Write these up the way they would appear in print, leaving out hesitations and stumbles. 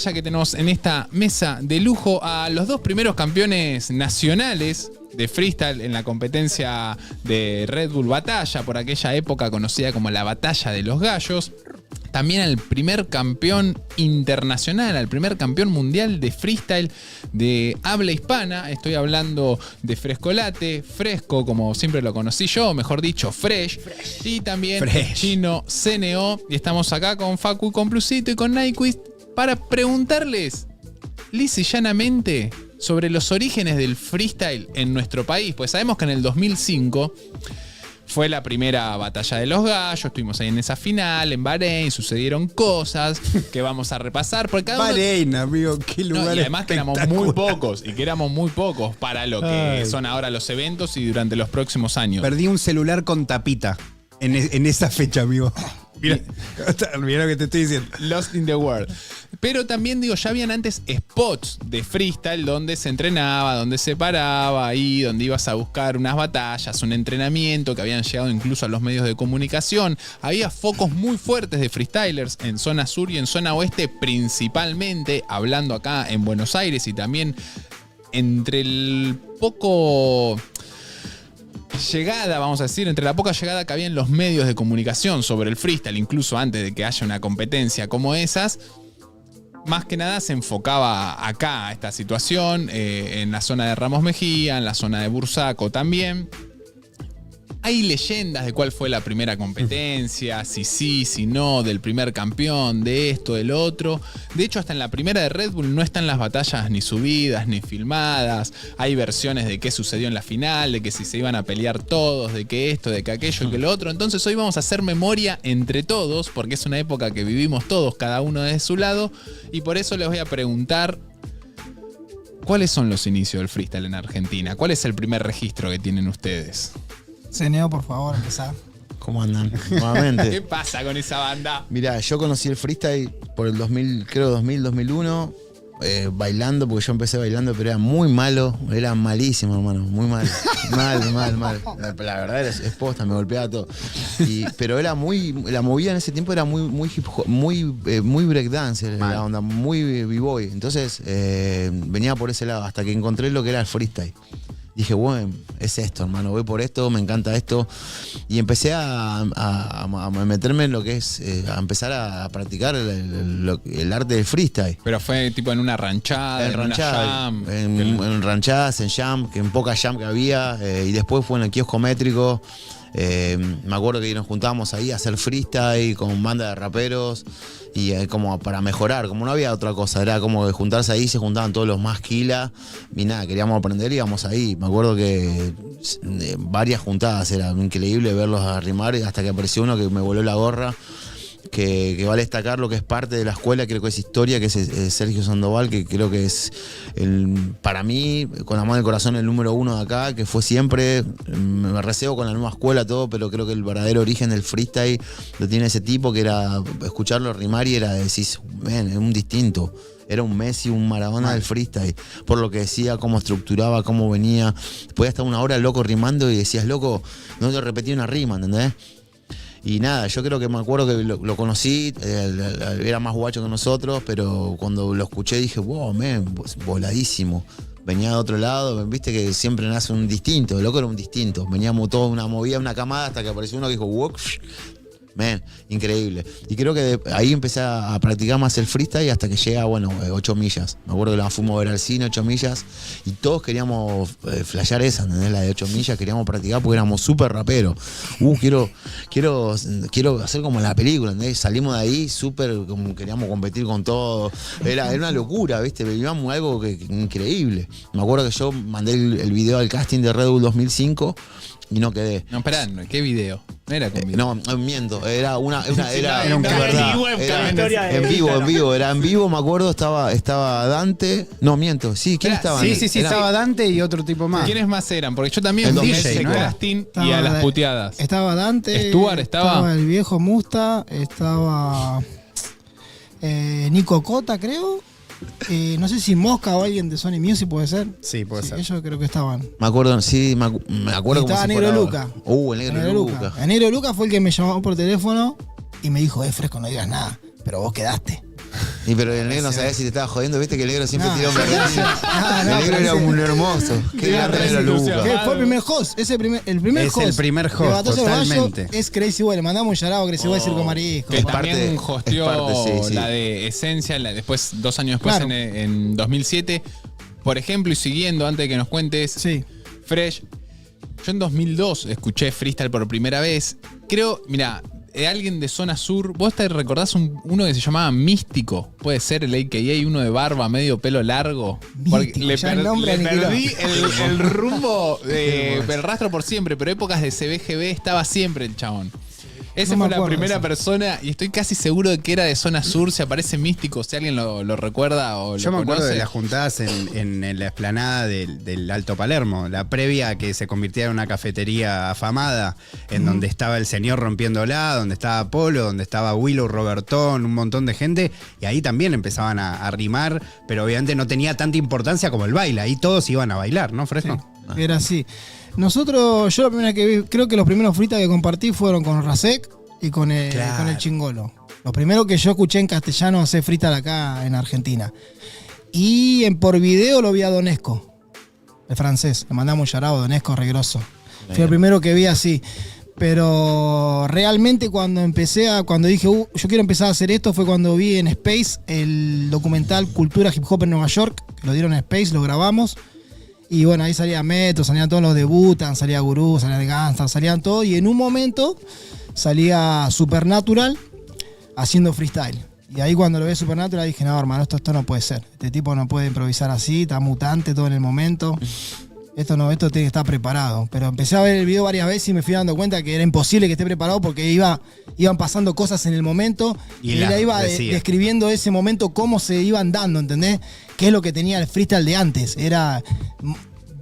Ya que tenemos en esta mesa de lujo a los dos primeros campeones nacionales de freestyle en la competencia de Red Bull Batalla, por aquella época conocida como la Batalla de los Gallos. También al primer campeón internacional, al primer campeón mundial de freestyle de habla hispana. Estoy hablando de Frescolate, Fresco, como siempre lo conocí yo, mejor dicho, Fresh. Y también Chino CNO. Y estamos acá con Facu, con Plusito y con Nyquist para preguntarles lisa y llanamente sobre los orígenes del freestyle en nuestro país. Pues sabemos que en el 2005 fue la primera Batalla de los Gallos, estuvimos ahí en esa final, en Bahrein, sucedieron cosas que vamos a repasar. Porque cada Bahrein, amigo, qué lugar. Y además que éramos muy pocos para lo que son ahora los eventos y durante los próximos años. Perdí un celular con tapita en esa fecha, amigo. Mira lo que te estoy diciendo. Lost in the World. Pero también, digo, ya habían antes spots de freestyle donde se entrenaba, donde se paraba ahí, donde ibas a buscar unas batallas, un entrenamiento, que habían llegado incluso a los medios de comunicación. Había focos muy fuertes de freestylers en zona sur y en zona oeste principalmente, hablando acá en Buenos Aires y también entre el poco llegada, vamos a decir, entre la poca llegada que había en los medios de comunicación sobre el freestyle, incluso antes de que haya una competencia como esas, más que nada se enfocaba acá a esta situación, en la zona de Ramos Mejía, en la zona de Bursaco también. Hay leyendas de cuál fue la primera competencia, si sí, si no, del primer campeón, de esto, del otro. De hecho, hasta en la primera de Red Bull no están las batallas ni subidas, ni filmadas. Hay versiones de qué sucedió en la final, de que si se iban a pelear todos, de que esto, de que aquello y que lo otro. Entonces hoy vamos a hacer memoria entre todos, porque es una época que vivimos todos, cada uno desde su lado. Y por eso les voy a preguntar, ¿cuáles son los inicios del freestyle en Argentina? ¿Cuál es el primer registro que tienen ustedes? CNO, por favor, empezá. ¿Cómo andan? Nuevamente. ¿Qué pasa con esa banda? Mirá, yo conocí el freestyle por el 2000, creo 2000, 2001, bailando, porque yo empecé bailando, pero era muy malo, era malísimo, hermano, muy mal. mal. La verdad es posta, me golpeaba todo. Pero era muy, la movida en ese tiempo era muy hip hop, muy breakdance, la onda, muy b-boy. Entonces venía por ese lado, hasta que encontré lo que era el freestyle. Dije, bueno, es esto, hermano, voy por esto, me encanta esto. Y empecé a meterme en lo que es, a empezar a practicar el arte del freestyle. Pero fue tipo en una ranchada, en una jam. En ranchadas, en jam, que en poca jam que había. Y después fue en el kiosco métrico. Me acuerdo que nos juntábamos ahí a hacer freestyle con banda de raperos. Y como para mejorar, como no había otra cosa, era como de juntarse ahí, se juntaban todos los más kila y nada, queríamos aprender y íbamos ahí. Me acuerdo que varias juntadas, era increíble verlos arrimar hasta que apareció uno que me voló la gorra, que vale destacar lo que es parte de la escuela, creo que es historia, que es Sergio Sandoval, que creo que es para mí, con la mano del corazón, el número uno de acá, que fue siempre, me recebo con la nueva escuela todo, pero creo que el verdadero origen del freestyle lo tiene ese tipo, que era escucharlo rimar y era decir, es un distinto. Era un Messi, un Maradona del freestyle, por lo que decía, cómo estructuraba, cómo venía. Podía estar una hora loco rimando y decías, loco, no te repetí una rima, ¿entendés? Y nada, yo creo que me acuerdo que lo conocí, era más guacho que nosotros, pero cuando lo escuché dije, wow, voladísimo. Venía de otro lado, viste que siempre nace un distinto, el loco era un distinto. Veníamos todos una movida, una camada, hasta que apareció uno que dijo, wow, increíble. Y creo que ahí empecé a practicar más el freestyle hasta que llega, 8 millas. Me acuerdo que la fuimos a ver al cine, 8 millas, y todos queríamos flashear esa, ¿entendés? La de 8 millas, queríamos practicar porque éramos súper raperos. Quiero hacer como en la película, ¿entendés? Salimos de ahí súper, como queríamos competir con todo. Era una locura, ¿viste? Vivíamos algo increíble. Me acuerdo que yo mandé el video al casting de Red Bull 2005 y no quedé. No, esperá, ¿qué video? No era con video. No, miento. Era un verdad. En vivo. Era en vivo, me acuerdo, estaba Dante. No, miento. Sí, ¿quién estaba? Sí, estaba Dante y otro tipo más. ¿Quiénes más eran? Porque yo también fui a ese casting y a las puteadas. Estaba Dante. Stuart estaba. Estaba el viejo Musta. Estaba Nico Cota, creo. No sé si Mosca o alguien de Sony Music puede ser. Sí, puede ser. Ellos creo que estaban. Me acuerdo, sí, me acuerdo como si Negro Luca. El Negro Luca. El Negro Luca fue el que me llamó por teléfono y me dijo, Fresco, no digas nada, pero vos quedaste. Y pero el negro no sabía si te estaba jodiendo, viste que el negro siempre No, tiró un berretín. no, El negro era pero un hermoso. Qué grande era Luca. Que fue el primer host, el primer Es host. el primer host, de Batalla de los Gallos totalmente. es Crazy Boy. Le mandamos un yarado a Crazy Boy Circo Marisco. Que Es también parte- hosteó es parte, sí. la de Esencia, después, 2 años después, Claro. en 2007. Por ejemplo, y siguiendo, antes de que nos cuentes, Sí. Fresh, yo en 2002 escuché freestyle por primera vez. Creo, mira, alguien de zona sur, ¿vos te recordás uno que se llamaba Místico? Puede ser el AKA, uno de barba, medio pelo largo. Porque Místico, ya el nombre le aniquiló. perdí el rumbo, el rastro por siempre, pero épocas de CBGB estaba siempre el chabón. Esa No me fue la acuerdo primera eso. persona y estoy casi seguro de que era de zona sur. Si aparece Místico, si alguien lo recuerda o Yo lo me acuerdo conoce. de las juntadas en la explanada del Alto Palermo, la previa a que se convirtiera en una cafetería afamada, en donde estaba el señor rompiéndola, donde estaba Polo, donde estaba Willow, Robertón, un montón de gente, y ahí también empezaban a rimar, pero obviamente no tenía tanta importancia como el baile, ahí todos iban a bailar, ¿no, Fresco? Era así. Nosotros, yo la primera que vi, creo que los primeros fritas que compartí fueron con Rasek y con el, Claro. con el Chingolo. Los primeros que yo escuché en castellano hacer fritas acá en Argentina. Y por video lo vi a Donesco, el francés. Le mandamos un yarao a Donesco, regroso. Fue el primero que vi así. Pero realmente cuando dije, yo quiero empezar a hacer esto, fue cuando vi en Space el documental Cultura Hip Hop en Nueva York, que lo dieron en Space, lo grabamos. Y bueno, ahí salía Meto, salían todos los de Wu-Tang, salía Gurú, salía Gangstar, salían todos. Y en un momento salía Supernatural haciendo freestyle. Y ahí cuando lo vi Supernatural dije, no, hermano, esto no puede ser. Este tipo no puede improvisar así, está mutante todo en el momento. Esto tiene que estar preparado. Pero empecé a ver el video varias veces y me fui dando cuenta que era imposible que esté preparado porque iban pasando cosas en el momento Y y las él iba decía. describiendo ese momento, cómo se iban dando, ¿entendés? ¿Qué es lo que tenía el freestyle de antes? Era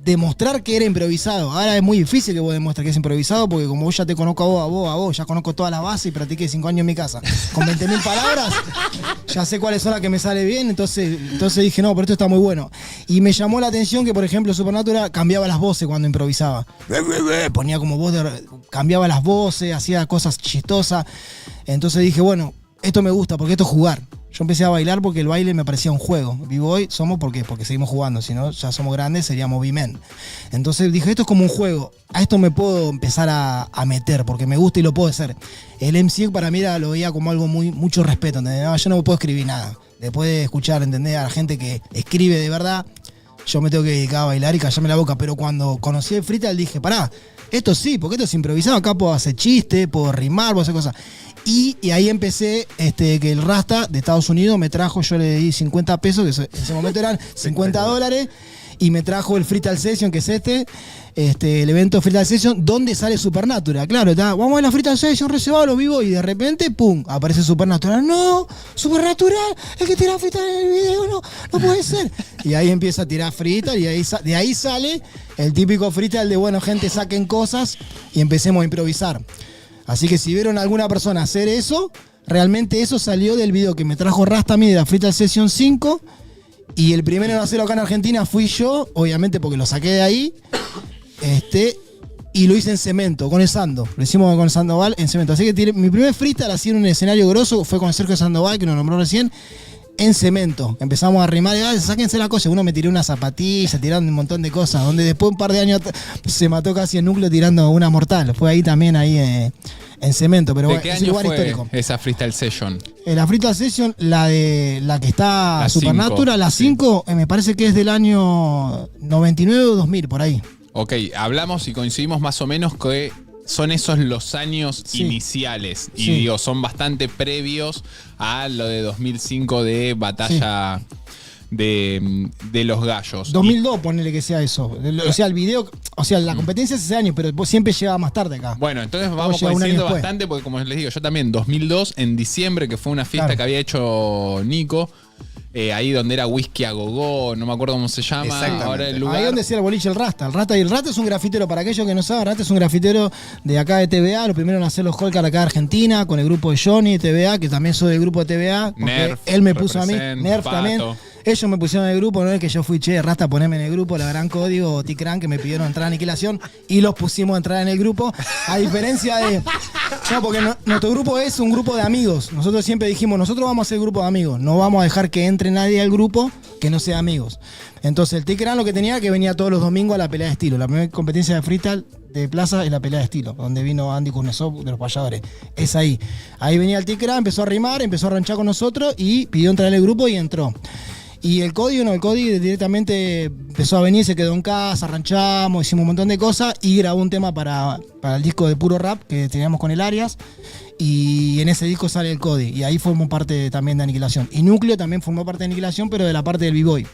demostrar que era improvisado. Ahora es muy difícil que vos demuestres que es improvisado porque como yo ya te conozco a vos, ya conozco todas las bases y practiqué 5 años en mi casa. Con 20.000 palabras, ya sé cuáles son las que me sale bien, entonces dije, no, pero esto está muy bueno. Y me llamó la atención que, por ejemplo, Supernatural cambiaba las voces cuando improvisaba. Ponía como voz cambiaba las voces, hacía cosas chistosas. Entonces dije, bueno, esto me gusta porque esto es jugar. Yo empecé a bailar porque el baile me parecía un juego. B-Boy somos porque seguimos jugando, si no ya somos grandes, seríamos B-Men. Entonces dije, esto es como un juego, a esto me puedo empezar a meter porque me gusta y lo puedo hacer. El MC para mí lo veía como algo mucho respeto, ¿entendés? No, yo no puedo escribir nada. Después de escuchar, ¿entendés? A la gente que escribe de verdad, yo me tengo que dedicar a bailar y callarme la boca. Pero cuando conocí el freestyle dije, pará, esto sí, porque esto es improvisado, acá puedo hacer chistes, puedo rimar, puedo hacer cosas. Y ahí empecé que el Rasta de Estados Unidos me trajo, yo le di 50 pesos, que en ese momento eran 50 dólares, y me trajo el Freestyle Session, que es el evento Freestyle Session, donde sale Supernatural. Claro, vamos a la Freestyle Session, reservado, lo vivo, y de repente, pum, aparece Supernatural. No, Supernatural, el que tira freestyle en el video, no puede ser. Y ahí empieza a tirar freestyle, y de ahí sale el típico freestyle de, bueno, gente, saquen cosas y empecemos a improvisar. Así que si vieron a alguna persona hacer eso, realmente eso salió del video que me trajo Rasta a mí de la Freestyle Session 5. Y el primero en hacerlo acá en Argentina fui yo, obviamente porque lo saqué de ahí. Y lo hice en cemento, con el Sando. Lo hicimos con Sandoval en cemento. Así que mi primer freestyle así en un escenario grosso fue con Sergio Sandoval, que nos nombró recién, en cemento. Empezamos a rimar y sáquense la cosa. Uno me tiró una zapatilla, tirando un montón de cosas. Donde después, un par de años, se mató casi el núcleo tirando una mortal. Fue ahí también, en cemento. Pero ¿De bueno, qué es año lugar fue histórico. esa freestyle session? La Freestyle Session, la que está La Supernatural, 5, la 5, me parece que es del año 99 o 2000, por ahí. Ok, hablamos y coincidimos más o menos que son esos los años Sí. iniciales. Y Sí. digo, son bastante previos a lo de 2005 de batalla de los gallos. 2002, ponele que sea eso. O sea, el video, la competencia es ese año, pero siempre llega más tarde acá. Bueno, entonces vamos llega un año coincidiendo después. bastante porque como les digo, yo también 2002, en diciembre, que fue una fiesta Claro. que había hecho Nico, ahí donde era Whisky a Gogó, no me acuerdo cómo se llama, Exactamente. ahora el lugar. Ahí donde decía el boliche el Rasta. El Rasta es un grafitero, para aquellos que no saben, el Rasta es un grafitero de acá de TVA, lo primero en hacer los Holcar acá de Argentina, con el grupo de Johnny de TVA, que también soy del grupo de TVA, porque Nerf, él me puso a mí, represent, Nerf Pato. también. Ellos me pusieron en el grupo, no es que yo fui, che, Rasta, poneme en el grupo, la Gran Código o Ticran, que me pidieron entrar a Aniquilación y los pusimos a entrar en el grupo. A diferencia de... No, porque nuestro grupo es un grupo de amigos. Nosotros siempre dijimos, nosotros vamos a ser grupo de amigos. No vamos a dejar que entre nadie al grupo que no sea amigos. Entonces el Ticran lo que tenía que venía todos los domingos a la pelea de estilo. La primera competencia de freestyle de plaza es la pelea de estilo, donde vino Andy Kuznetsov de los Payadores. Es ahí. Ahí venía el Ticran, empezó a rimar, empezó a ranchar con nosotros y pidió entrar en el grupo y entró. Y el Código no, el Código directamente empezó a venir, se quedó en casa, ranchamos, hicimos un montón de cosas y grabó un tema para el disco de puro rap que teníamos con el Arias. Y en ese disco sale el Código y ahí formó parte también de Aniquilación. Y Núcleo también formó parte de Aniquilación, pero de la parte del B-Boy.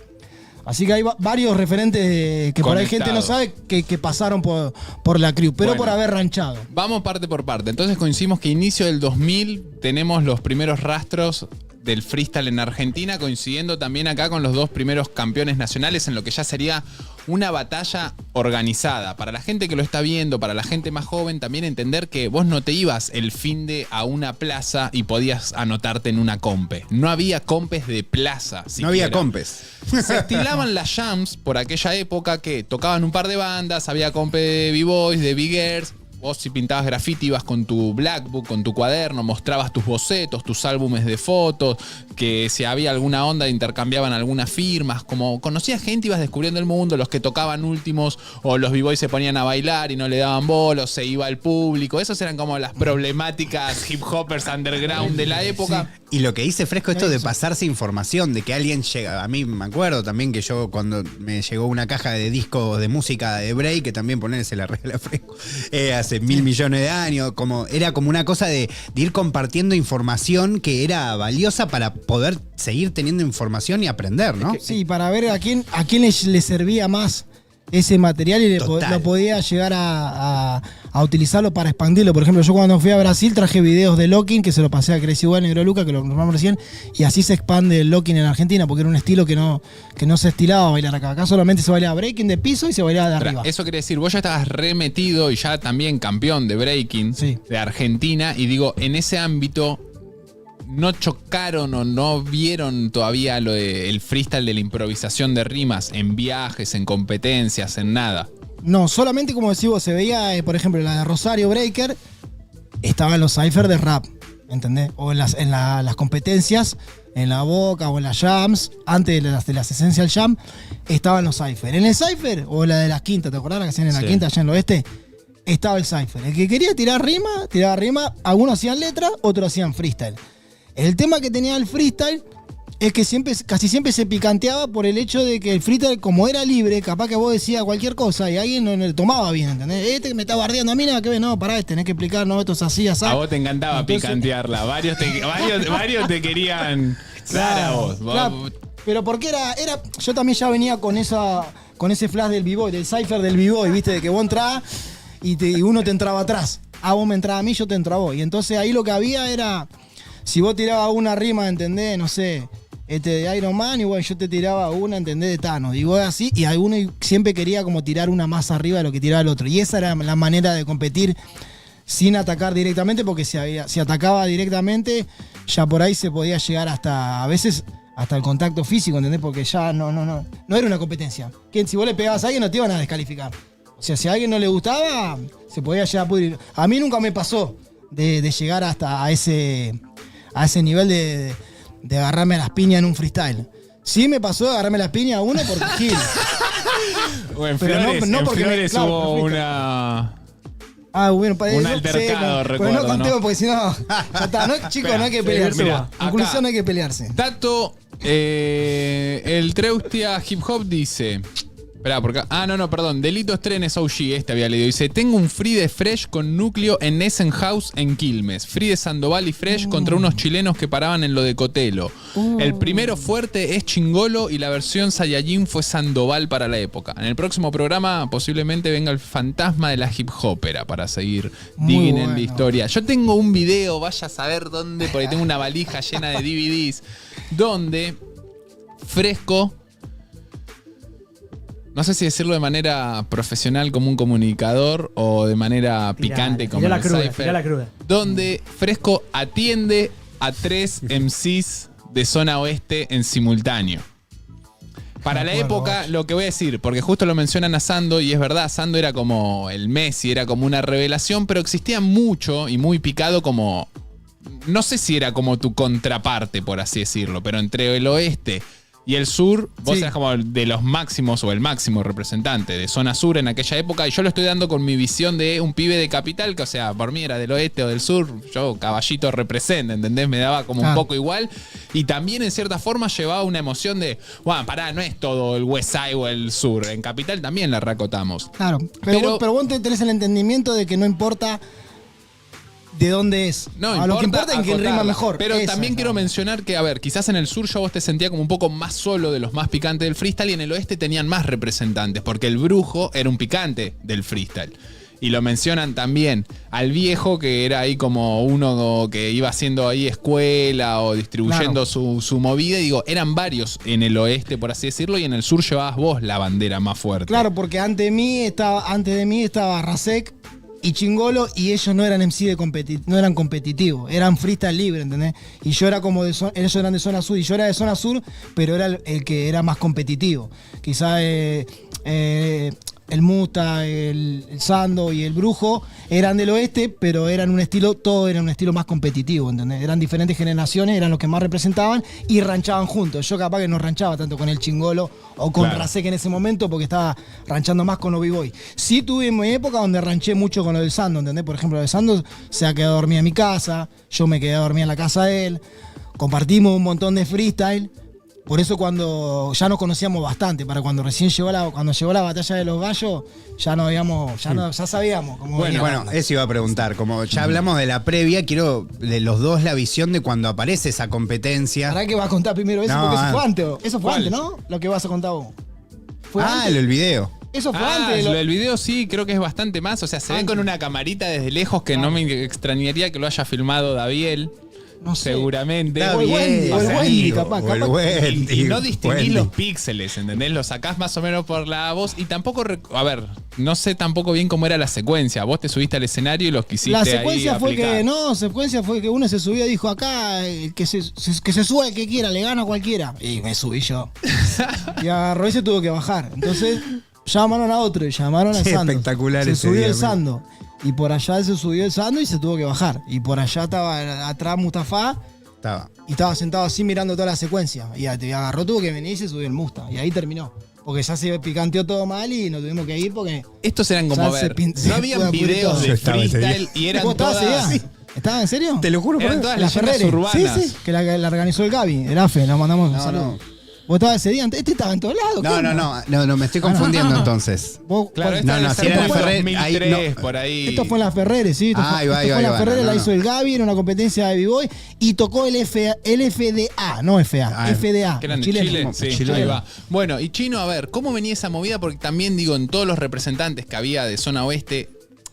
Así que hay varios referentes que por ahí gente no sabe que pasaron por la crew, pero bueno, por haber ranchado. Vamos parte por parte. Entonces coincidimos que inicio del 2000 tenemos los primeros rastros del freestyle en Argentina, coincidiendo también acá con los dos primeros campeones nacionales en lo que ya sería una batalla organizada. Para la gente que lo está viendo, para la gente más joven, también entender que vos no te ibas el finde a una plaza y podías anotarte en una compe. No había compes de plaza. No había compes. Se estilaban las jams por aquella época que tocaban un par de bandas, había compe de B-Boys, de B-Girls. Vos si pintabas graffiti ibas con tu blackbook, con tu cuaderno, mostrabas tus bocetos, tus álbumes de fotos, que si había alguna onda intercambiaban algunas firmas, como conocías gente ibas descubriendo el mundo, los que tocaban últimos o los b-boys se ponían a bailar y no le daban bolos, se iba al público, esas eran como las problemáticas hip hoppers underground de la época. Sí. Y lo que dice Fresco, esto de pasarse información, de que alguien llega, a mí me acuerdo también que yo cuando me llegó una caja de discos de música de break, que también ponerse la regla Fresco, hace 1.000 millones de años, era como una cosa de ir compartiendo información que era valiosa para poder seguir teniendo información y aprender, ¿no? Sí, para ver a quién le servía más ese material y lo podía llegar a utilizarlo para expandirlo. Por ejemplo, yo cuando fui a Brasil traje videos de locking que se lo pasé a Crazy One, Negro Luca, que lo nombramos recién, y así se expande el locking en Argentina, porque era un estilo que no se estilaba a bailar acá. Acá solamente se bailaba breaking de piso y se bailaba de arriba. Eso quiere decir, vos ya estabas remetido y ya también campeón de breaking de Argentina, y digo, en ese ámbito no chocaron o no vieron todavía lo del freestyle de la improvisación de rimas en viajes, en competencias, en nada. No, solamente como decís vos, se veía, por ejemplo, la de Rosario Breaker, estaban los cyphers de rap, ¿entendés? O en las competencias, en la Boca o en las jams, antes de las Essential Jam, estaban los cyphers. En el cypher, o la de las quintas, ¿te acordás la que hacían en la quinta allá en el oeste? Estaba el cypher. El que quería tirar rima, tiraba rima, algunos hacían letra, otros hacían freestyle. El tema que tenía el freestyle es que casi siempre se picanteaba por el hecho de que el freestyle, como era libre, capaz que vos decías cualquier cosa y alguien no le tomaba bien, ¿entendés? Este que me está bardeando a mí, nada que ver, no, pará, tenés que explicar, no, esto es así, así. A vos te encantaba entonces picantearla, varios te querían dar a vos. Claro, pero porque yo también ya venía con ese flash del b-boy, del cypher del b-boy, viste, de que vos entrabas y uno te entraba atrás. Vos me entraba a mí, yo te entraba a vos. Y entonces ahí lo que había era, si vos tirabas una rima, ¿entendés? No sé, de Iron Man, y bueno, yo te tiraba una, ¿entendés? De Thanos. Y vos así, y alguno siempre quería como tirar una más arriba de lo que tiraba el otro. Y esa era la manera de competir sin atacar directamente, porque si atacaba directamente, ya por ahí se podía llegar a veces hasta el contacto físico, ¿entendés? Porque ya no era una competencia. Si vos le pegabas a alguien no te iban a descalificar. O sea, si a alguien no le gustaba, se podía llegar a pudrir. A mí nunca me pasó de llegar hasta a ese nivel de agarrarme a las piñas en un freestyle. Sí me pasó de agarrarme las piñas a uno porque Gil. O en Flores, hubo una... bueno, para un altercado, recuerdo. Pero no contemos porque si no... Ya está, chicos, no hay que pelearse. Mira, conclusión, no hay que pelearse. Tato, el Treustia Hip Hop dice... Esperá, porque... perdón. Delitos Trenes OG, había leído. Dice, tengo un free de Fresh con núcleo en Essen House en Quilmes. Free de Sandoval y Fresh contra unos chilenos que paraban en lo de Cotelo. El primero fuerte es Chingolo y la versión Saiyajin fue Sandoval para la época. En el próximo programa posiblemente venga el fantasma de la hip hopera para seguir digging en la historia. Yo tengo un video, vaya a saber dónde, porque tengo una valija llena de DVDs, donde Fresco... No sé si decirlo de manera profesional como un comunicador o de manera picante como el cypher, donde Fresco atiende a 3 MCs de zona oeste en simultáneo. Para Me la acuerdo, época, lo que voy a decir, porque justo lo mencionan a Sando, y es verdad, Sando era como el Messi, era como una revelación, pero existía mucho y muy picado como... No sé si era como tu contraparte, por así decirlo, pero entre el oeste y el sur, vos Sí. eras como de los máximos o el máximo representante de zona sur en aquella época. Y yo lo estoy dando con mi visión de un pibe de capital, que o sea, por mí era del oeste o del sur. Yo, caballito representa, ¿entendés? Me daba como un Ah. poco igual. Y también en cierta forma llevaba una emoción de, bueno, pará, no es todo el West Side o el sur. En capital también la racotamos. Claro, pero vos tenés el entendimiento de que no importa de dónde es. No, Lo que importa es que acotarla. rima mejor. Pero Eso también es, quiero ¿no? mencionar que, a ver, quizás en el sur yo vos te sentía como un poco más solo de los más picantes del freestyle y en el oeste tenían más representantes, porque el Brujo era un picante del freestyle. Y lo mencionan también al Viejo, que era ahí como uno que iba haciendo ahí escuela o distribuyendo su movida. Y digo, eran varios en el oeste, por así decirlo, y en el sur llevabas vos la bandera más fuerte. Claro, porque antes de mí estaba Rasek y Chingolo, y ellos no eran MC no eran competitivos, eran freestyle libre, ¿entendés? Y yo era como ellos eran de zona sur y yo era de zona sur, pero era el que era más competitivo. Quizás el Musta, el Sando y el Brujo eran del oeste, pero todos eran un estilo más competitivo, ¿entendés? Eran diferentes generaciones, eran los que más representaban y ranchaban juntos. Yo capaz que no ranchaba tanto con el Chingolo o con Claro. Rasek en ese momento porque estaba ranchando más con los B-Boy. Sí tuve mi época donde ranché mucho con lo del Sando, ¿entendés? Por ejemplo, lo del Sando se ha quedado a dormir en mi casa, yo me quedé a dormir en la casa de él, compartimos un montón de freestyle. Por eso cuando ya nos conocíamos bastante, para cuando recién llegó la batalla de los gallos, ya ya sabíamos cómo venía. Bueno, eso iba a preguntar. Como ya hablamos de la previa, quiero de los dos la visión de cuando aparece esa competencia. ¿Para qué vas a contar primero eso? No, Porque eso fue antes. Eso fue ¿cuál? antes, ¿no? Lo que vas a contar vos. ¿Fue Ah, antes? el video. Eso fue Ah, antes. lo del video sí, creo que es bastante más. O sea, se ve Antes. con una camarita desde lejos que no me extrañaría que lo haya filmado Daviel. No sé. Seguramente. O el Wendy, o el Wendy, capaz. O el Wendy, Y no distinguís Wendy. los píxeles, ¿entendés? Lo sacás más o menos por la voz y tampoco... A ver, no sé tampoco bien cómo era la secuencia. Vos te subiste al escenario y los quisiste La ahí secuencia fue aplicar. que uno se subía y dijo, acá, que se suba el que quiera, le gana a cualquiera. Y me subí yo. Y agarró y se tuvo que bajar. Entonces llamaron a otro y llamaron al Sí, Sando. espectacular Se ese subió día, el amigo. Sando. Y por allá se subió el Sando y se tuvo que bajar. Y por allá estaba atrás Mustafa Estaba. y estaba sentado así mirando toda la secuencia. Y agarró, tuvo que venir y se subió el Musta. Y ahí terminó. Porque ya se picanteó todo mal y nos tuvimos que ir porque... Estos eran como, Ya a ver, se no habían puede apurar videos todo. de Yo estaba ese freestyle y eran ¿Vos estabas ese todas... día? ¿Estabas en serio? Te lo juro por Eran Dios. todas La leyendas Ferrere. urbanas. Sí, que la organizó el Gaby, el AFE, le mandamos un No, saludo. no. ¿Vos estabas ese día? Este estaba en todos lados. ¿qué onda? No, me estoy confundiendo entonces. Vos, Claro, ¿cuál- esto No, debe no, ser si era en como Ferrer, 2003, ahí no. por ahí. Esto fue en la Ferrere, sí. Esto Ah, fue, ahí va, esto fue en la no, Ferrere, no, la no. hizo el Gaby, era una competencia de B-Boy y tocó el FDA, no FA, Ah, FDA. Que eran de chileno. Chile, sí, Chileno. ahí va. Bueno, y Chino, a ver, ¿cómo venía esa movida? Porque también, digo, en todos los representantes que había de zona oeste,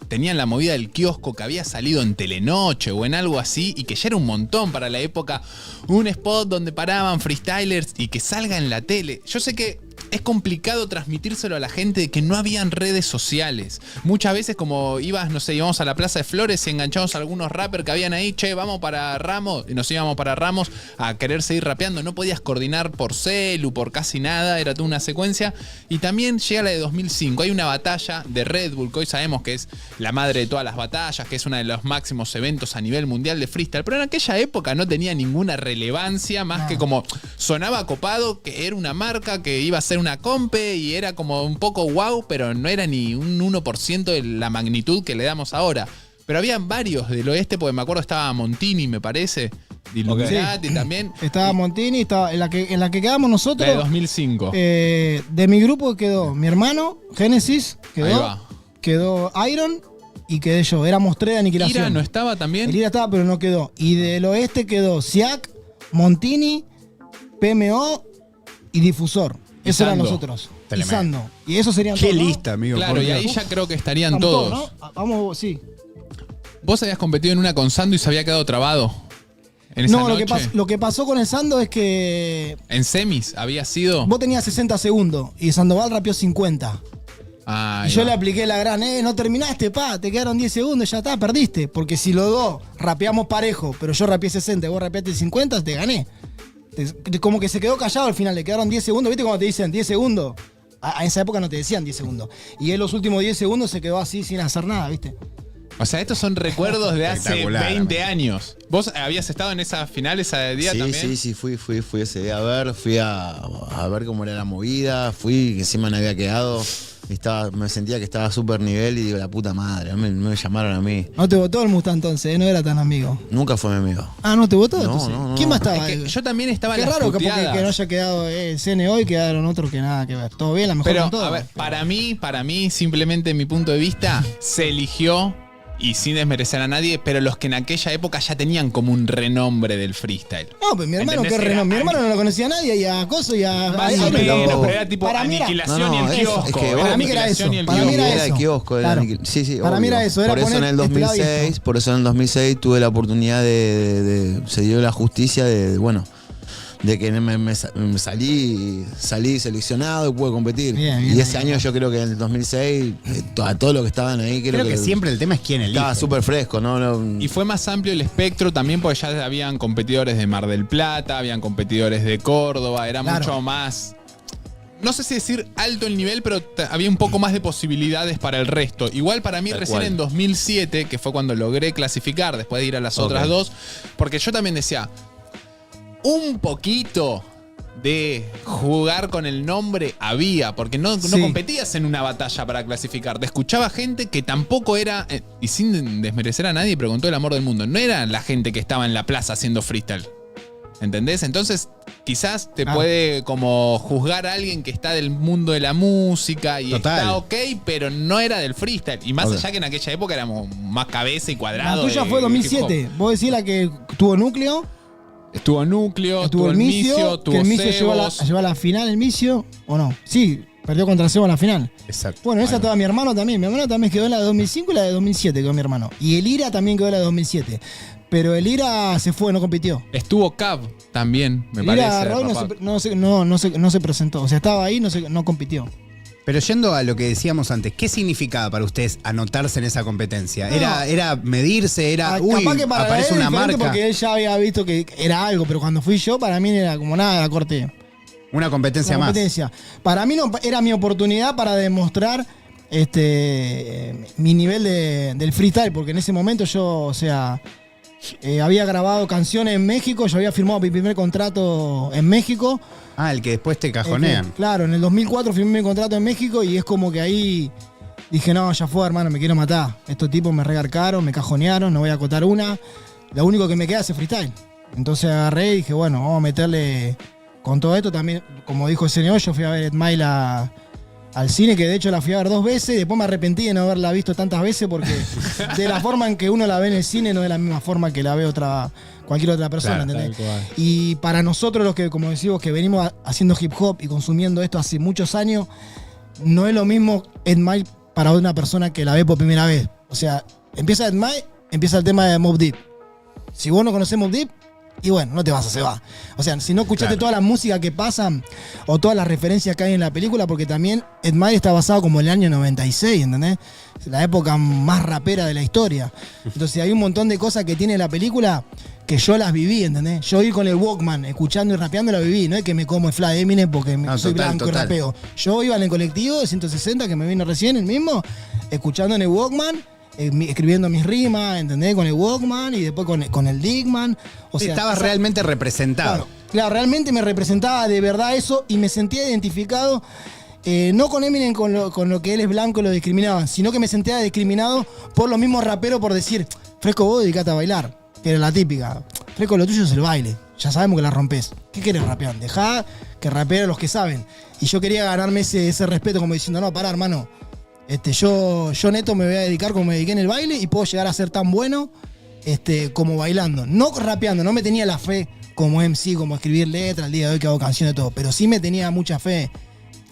tenían la movida del kiosco que había salido en Telenoche o en algo así y que ya era un montón para la época. Un spot donde paraban freestylers y que salga en la tele. Yo sé que es complicado transmitírselo a la gente de que no habían redes sociales. Muchas veces como no sé, íbamos a la Plaza de Flores y enganchamos a algunos rappers que habían ahí, che, vamos para Ramos, y nos íbamos para Ramos a querer seguir rapeando. No podías coordinar por celu, por casi nada, era toda una secuencia. Y también llega la de 2005, hay una batalla de Red Bull, que hoy sabemos que es la madre de todas las batallas, que es uno de los máximos eventos a nivel mundial de freestyle, pero en aquella época no tenía ninguna relevancia, más que como sonaba copado, que era una marca que iba a ser una compe y era como un poco wow, pero no era ni un 1% de la magnitud que le damos ahora. Pero habían varios del oeste, porque me acuerdo estaba Montini, me parece, de Illuminati también. Estaba Montini, estaba en la que quedamos La nosotros. de 2005. De mi grupo quedó mi hermano, Génesis, Ahí va. quedó Iron y quedé yo. Éramos tres de aniquilación. Ira no estaba también. El Ira estaba, pero no quedó. Y del oeste quedó Siak, Montini, PMO y Difusor. Y Eso eran Sando. nosotros. Y Tremendo. Sando. Y eso serían Qué todos, ¿no? lista, amigo. Claro, por y ahí Dios. ya creo que estarían Estamos todos. ¿no? Vamos, sí. ¿Vos habías competido en una con Sando y se había quedado trabado? En esa No, noche. lo que pasó con el Sando es que En semis había sido. vos tenías 60 segundos y Sandoval rapeó 50. Ah, Y yo le apliqué la gran, no terminaste, te quedaron 10 segundos, ya está, perdiste. Porque si los dos rapeamos parejo, pero yo rapeé 60 y vos rapeaste 50, te gané. Como que se quedó callado al final, le quedaron 10 segundos. ¿Viste cuando te dicen 10 segundos? A esa época no te decían 10 segundos. Y él los últimos 10 segundos se quedó así sin hacer nada, ¿viste? O sea, estos son recuerdos de hace Espectacular, 20 años. ¿Vos habías estado en esa final ese día también? Sí, fui ese día a ver, fui a ver cómo era la movida, fui, que encima me había quedado, me sentía que estaba a súper nivel y digo, la puta madre, me llamaron a mí. No te votó el Musta entonces, no era tan amigo. Nunca fue mi amigo. Ah, ¿no te votó? No, Entonces, no. ¿quién más estaba? Es que yo también estaba Qué en las raro que puteadas. no haya quedado el CN hoy, quedaron otros que nada que ver. Todo bien, la mejor Pero, con todo. a ver, para mí, simplemente en mi punto de vista, se eligió, y sin desmerecer a nadie, pero los que en aquella época ya tenían como un renombre del freestyle. No, pues mi hermano, ¿Entendés? qué renombre. Mi Era hermano no lo conocía a nadie, y a Coso y a. Más a- o a- menos, tampoco. pero era tipo Para mí era- aniquilación No, y el es kiosco. que Era para mí era aniquilación eso, y el para mí kiosco. era Era eso. el kiosco, Claro. sí, Para mí obvio. era eso, era por eso en poner el este lado y 2006, esto. por eso en el 2006 tuve la oportunidad se dio la justicia de que me salí seleccionado y pude competir. Bien, y bien, ese bien. año yo creo que en el 2006, a todos los que estaban ahí, Creo que siempre el tema es quién elige. estaba súper fresco, ¿no? Y fue más amplio el espectro también porque ya habían competidores de Mar del Plata, habían competidores de Córdoba, era Claro. mucho más, no sé si decir alto el nivel, pero había un poco más de posibilidades para el resto. Igual para mí Tal recién cual. en 2007, que fue cuando logré clasificar después de ir a las otras Ok. dos, porque yo también decía, un poquito de jugar con el nombre había, porque no Sí. competías en una batalla para clasificar. Te escuchaba gente que tampoco era, y sin desmerecer a nadie, pero con todo el amor del mundo, no era la gente que estaba en la plaza haciendo freestyle. ¿Entendés? Entonces, quizás te puede como juzgar a alguien que está del mundo de la música y Total. está ok, pero no era del freestyle. Y más Ok. allá que en aquella época éramos más cabeza y La cuadrado. tuya de fue hip hop. 2007. Vos decís la que tuvo núcleo, Estuvo Núcleo, estuvo el Micio, tuvo que el Micio Sebos. llevó a la final el Micio, ¿o no? Sí, perdió contra Sebo en la final. Exacto. Bueno, esa estaba mi hermano también. Mi hermano también quedó en la de 2005 y la de 2007 quedó mi hermano. Y el Ira también quedó en la de 2007. Pero el Ira se fue, no compitió. Estuvo Cab también, me El parece. Ira Roy no se presentó. O sea, estaba ahí, no compitió. Pero yendo a lo que decíamos antes, ¿qué significaba para ustedes anotarse en esa competencia? No. ¿Era medirse? ¿Era, Capaz que para él aparece una diferente marca? porque él ya había visto que era algo, pero cuando fui yo, para mí era como nada, la corte. Una competencia Una más. competencia. Para mí no, era mi oportunidad para demostrar mi nivel del freestyle, porque en ese momento yo, o sea, había grabado canciones en México, yo había firmado mi primer contrato en México. Ah, el que después te cajonean. Claro, en el 2004 firmé mi contrato en México y es como que ahí dije, no, ya fue, hermano, me quiero matar. Estos tipos me regarcaron, me cajonearon, no voy a acotar una. Lo único que me queda es el freestyle. Entonces agarré y dije, bueno, vamos a meterle con todo esto también. Como dijo el señor, yo fui a ver Ed Mile al cine, que de hecho la fui a ver 2 veces. Después me arrepentí de no haberla visto tantas veces porque de la forma en que uno la ve en el cine no es la misma forma que la ve cualquier otra persona, Claro, ¿entendés? Y para nosotros los que, como decimos, que venimos haciendo hip hop y consumiendo esto hace muchos años, no es lo mismo Ed Mile para una persona que la ve por primera vez. O sea, empieza Ed Mile, empieza el tema de Mobb Deep. Si vos no conocés Mobb Deep, y bueno, no te vas a cebar. O sea, si no escuchaste Claro. toda la música que pasan o todas las referencias que hay en la película, porque también Ed Mile está basado como en el año 96, ¿entendés? La época más rapera de la historia. Entonces hay un montón de cosas que tiene la película que yo las viví, ¿entendés? Yo ir con el Walkman, escuchando y rapeando, la viví. No es que me como el fly de Eminem porque No, soy total, blanco y total. rapeo. Yo iba en el colectivo de 160, que me vino recién el mismo, escuchando en el Walkman, escribiendo mis rimas, ¿entendés? Con el Walkman y después con el Digman. O sea, Estabas esa- realmente representado. Claro, realmente me representaba de verdad eso y me sentía identificado, no con Eminem con lo que él es blanco y lo discriminaban, sino que me sentía discriminado por los mismos raperos por decir, Fresco, vos dedicate a bailar, que era la típica. Fresco, lo tuyo es el baile, ya sabemos que la rompés. ¿Qué querés rapear? Dejá que rapeen los que saben. Y yo quería ganarme ese respeto como diciendo, no, pará, hermano. Yo neto me voy a dedicar como me dediqué en el baile y puedo llegar a ser tan bueno como bailando. No rapeando, no me tenía la fe como MC, como escribir letras, el día de hoy que hago canciones y todo, pero sí me tenía mucha fe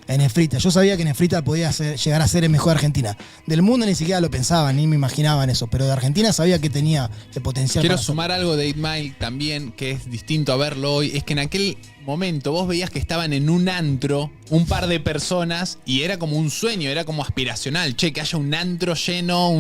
en el freestyle. Yo sabía que en el freestyle podía llegar a ser el mejor de Argentina. Del mundo ni siquiera lo pensaba, ni me imaginaba en eso, pero de Argentina sabía que tenía el potencial. Quiero para sumar algo de 8 Mile también, que es distinto a verlo hoy. Es que en aquel momento vos veías que estaban en un antro un par de personas y era como un sueño, era como aspiracional. Che, que haya un antro lleno,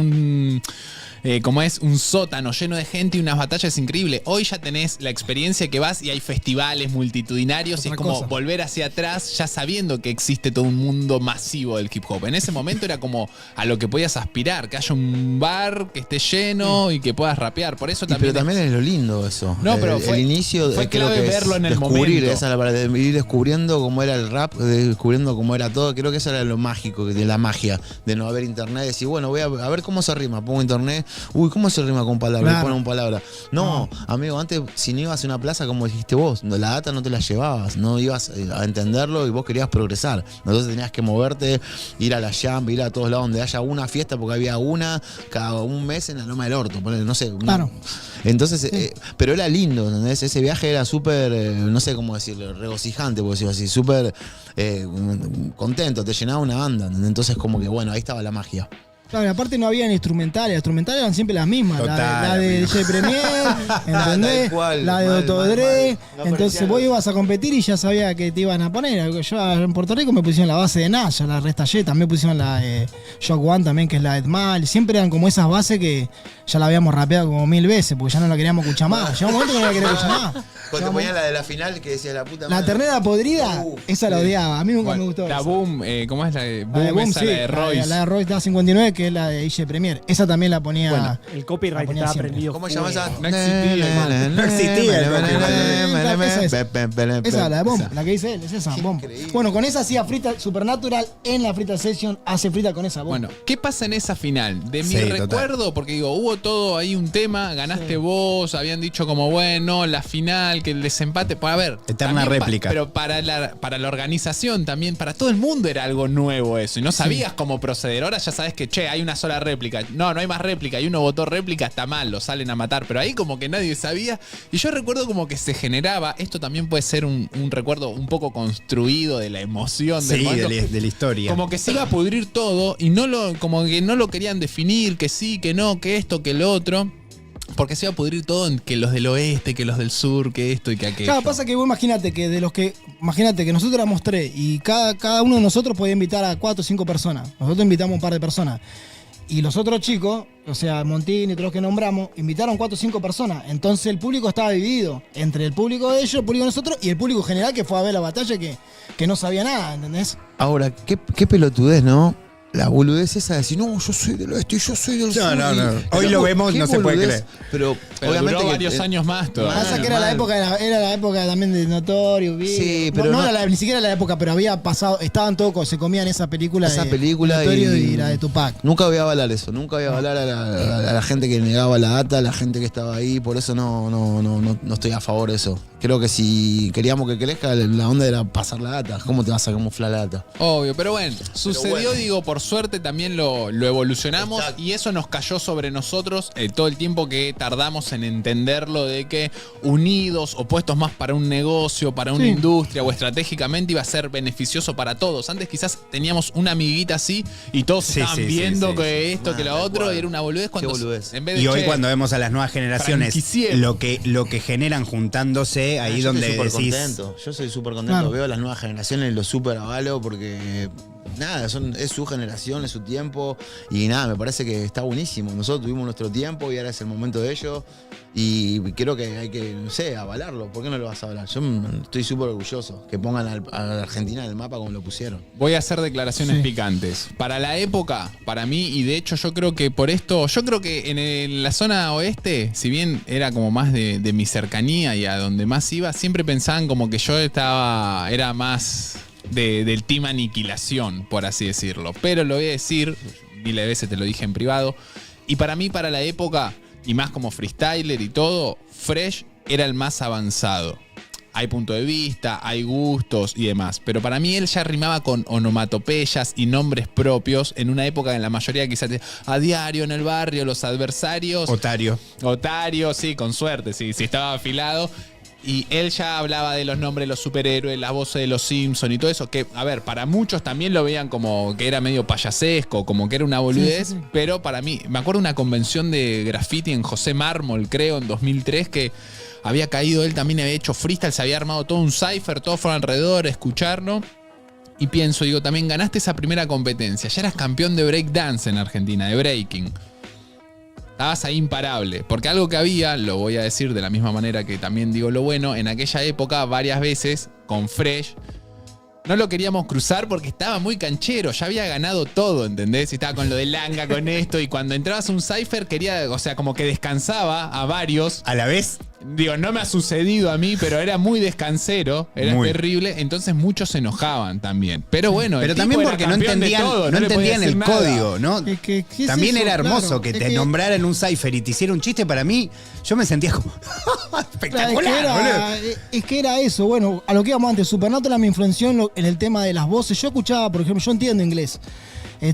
como es un sótano lleno de gente y unas batallas increíbles. Hoy ya tenés la experiencia que vas y hay festivales multitudinarios y es como volver hacia atrás ya sabiendo que existe todo un mundo masivo del hip hop. En ese momento era como a lo que podías aspirar, que haya un bar que esté lleno y que puedas rapear. Por eso también. Pero también es lo lindo eso. No, pero el inicio fue creo clave que verlo en el descubrir, momento. esa es la palabra, de ir descubriendo cómo era el rap, descubriendo cómo era todo. Creo que eso era lo mágico, de la magia, de no haber internet, decir, bueno, voy a ver cómo se rima, pongo internet, uy, ¿cómo se rima con palabras? Claro. Le ponen palabra. No, amigo, antes si no ibas a una plaza, como dijiste vos, la data no te la llevabas, no ibas a entenderlo y vos querías progresar. Entonces tenías que moverte, ir a la jam, ir a todos lados donde haya una fiesta, porque había una cada un mes en la Loma del Orto, ponele, no sé. Claro. Entonces, pero era lindo, ¿entendés? Ese viaje era súper, no sé cómo decirlo, regocijante, por decirlo así, súper contento, te llenaba una banda, ¿entendés? Entonces como que bueno, ahí estaba la magia. Claro, y aparte no habían instrumentales, las instrumentales eran siempre las mismas. Total, la de DJ Premier, ¿entendés? Tal cual, la de mal, Dr. mal, Dre. mal. No Entonces aparecían vos los- ibas a competir y ya sabía que te iban a poner. Yo en Puerto Rico me pusieron la base de Nash, la restallé, también pusieron la Shock One también, que es la de Edmal. Siempre eran como esas bases que ya la habíamos rapeado como 1000 veces, porque ya no la queríamos escuchar más. Llegó un momento que no la queríamos escuchar más. Cuando te ponían la de la final que decía la puta La madre. ternera podrida, esa la odiaba. A mí nunca me gustó. La esa. Boom, ¿cómo es la de Boom? La de Boom, esa, sí, la de Royce. la de Royce da 59, que es la de DJ Premier. Esa también la ponía. Bueno, El copyright La ponía estaba siempre. prendido. ¿Cómo se llama esa? fuego. No existía, No existía el Esa, la de Bomb, Esa. la que dice él, es esa, Bomb. increíble. Bueno, con esa hacía Freestyle Supernatural en la Freestyle Session, hace Freestyle con esa Bomb. Bueno, ¿qué pasa en esa final? De mi Sí, total. recuerdo, porque digo, hubo todo ahí un tema, ganaste vos, habían dicho como, bueno, la final, que el desempate, pues a ver. Eterna también réplica. pero para la organización también, para todo el mundo era algo nuevo eso, y no sabías cómo proceder. Ahora ya sabes que, che, hay una sola réplica. No hay más réplica, y uno votó réplica, está mal, lo salen a matar, pero ahí como que nadie sabía. Y yo recuerdo como que se generaba, esto también puede ser un recuerdo un poco construido de la emoción del Sí, momento. de la historia. Como que se iba a pudrir todo y como que no lo querían definir, que sí, que no, que esto, que lo otro. Porque se iba a pudrir todo en que los del oeste, que los del sur, que esto y que aquello. Claro, pasa que vos imagínate que nosotros éramos 3 y cada uno de nosotros podía invitar a 4 o 5 personas. Nosotros invitamos un par de personas. Y los otros chicos, o sea, Montini y todos los que nombramos, invitaron 4 o 5 personas. Entonces el público estaba dividido entre el público de ellos, el público de nosotros y el público general que fue a ver la batalla que no sabía nada, ¿entendés? Ahora, qué pelotudez, ¿no? La boludez esa de decir, no, yo soy del oeste y yo soy del sur. No. Y- Hoy lo vemos, qué no se puede boludez, creer. Pero, Pero obviamente duró que- varios años más todavía. Pasa que era la época, era la época también de Notorio, Big. Sí, pero no no- era ni siquiera la época, pero había pasado, estaban todos, se comían esa película Esa de película Notorio y- y la de Tupac. Nunca voy a avalar eso, nunca voy a avalar a la gente que negaba la data, a la gente que estaba ahí, por eso no estoy a favor de eso. Creo que si queríamos que crezca, la onda era pasar la data. ¿Cómo te vas a camuflar la data? Obvio, pero bueno, sucedió, bueno. digo, por suerte también lo evolucionamos. Exacto. Y eso nos cayó sobre nosotros todo el tiempo que tardamos en entenderlo de que unidos o puestos más para un negocio, para una Sí. industria o estratégicamente iba a ser beneficioso para todos. Antes quizás teníamos una amiguita así y todos Sí, estaban sí, sí, viendo sí. que esto, que lo Tal otro, cual. y era una boludez cuando boludez. en vez de Y hoy che, cuando vemos a las nuevas generaciones franquiciemos. lo que generan juntándose, ahí Yo donde estoy súper decís... contento. Yo soy súper contento. Claro. Veo a las nuevas generaciones y lo súper avalo porque nada, es su generación, es su tiempo. Y nada, me parece que está buenísimo. Nosotros tuvimos nuestro tiempo y ahora es el momento de ellos. Y creo que hay que, no sé, avalarlo. ¿Por qué no lo vas a avalar? Yo estoy súper orgulloso que pongan a la Argentina en el mapa como lo pusieron. Voy a hacer declaraciones Sí. picantes. Para la época, para mí, y de hecho yo creo que por esto, yo creo que en la zona oeste, si bien era como más de mi cercanía y a donde más iba, siempre pensaban como que yo era más del team aniquilación, por así decirlo. Pero lo voy a decir, miles de veces te lo dije en privado, y para mí, para la época, y más como freestyler y todo, Fresh era el más avanzado. Hay punto de vista, hay gustos y demás. Pero para mí él ya rimaba con onomatopeyas y nombres propios en una época en la mayoría quizás a diario en el barrio, los adversarios. Otario. Otario, sí, con suerte, sí, si estaba afilado. Y él ya hablaba de los nombres de los superhéroes, las voces de los Simpsons y todo eso. Que, a ver, para muchos también lo veían como que era medio payasesco, como que era una boludez. Sí, sí, sí. Pero para mí, me acuerdo una convención de graffiti en José Mármol, creo, en 2003, que había caído él también, había hecho freestyle, se había armado todo un cypher, todos fueron alrededor a escucharlo. Y pienso, digo, también ganaste esa primera competencia, ya eras campeón de breakdance en Argentina, de breaking. Estabas ahí imparable, porque algo que había, lo voy a decir de la misma manera que también digo lo bueno, en aquella época varias veces con Fresh no lo queríamos cruzar porque estaba muy canchero, ya había ganado todo, ¿entendés? Y estaba con lo de Langa, con esto, y cuando entrabas a un cypher quería, o sea, como que descansaba a varios. ¿A la vez? Digo, no me ha sucedido a mí, pero era muy descansero, era Muy. terrible, entonces muchos se enojaban también. Pero bueno, Pero el tipo también era porque no campeón de entendían, todo, no le podía entendían decir el nada. código, ¿no? ¿Qué es También eso? era hermoso Claro, que es te que- nombraran en un cypher y te hiciera un chiste. Para mí, yo me sentía como espectacular, Es que era eso, bueno, a lo que íbamos antes, Supernatural me influenció en el tema de las voces. Yo escuchaba, por ejemplo, yo entiendo inglés. No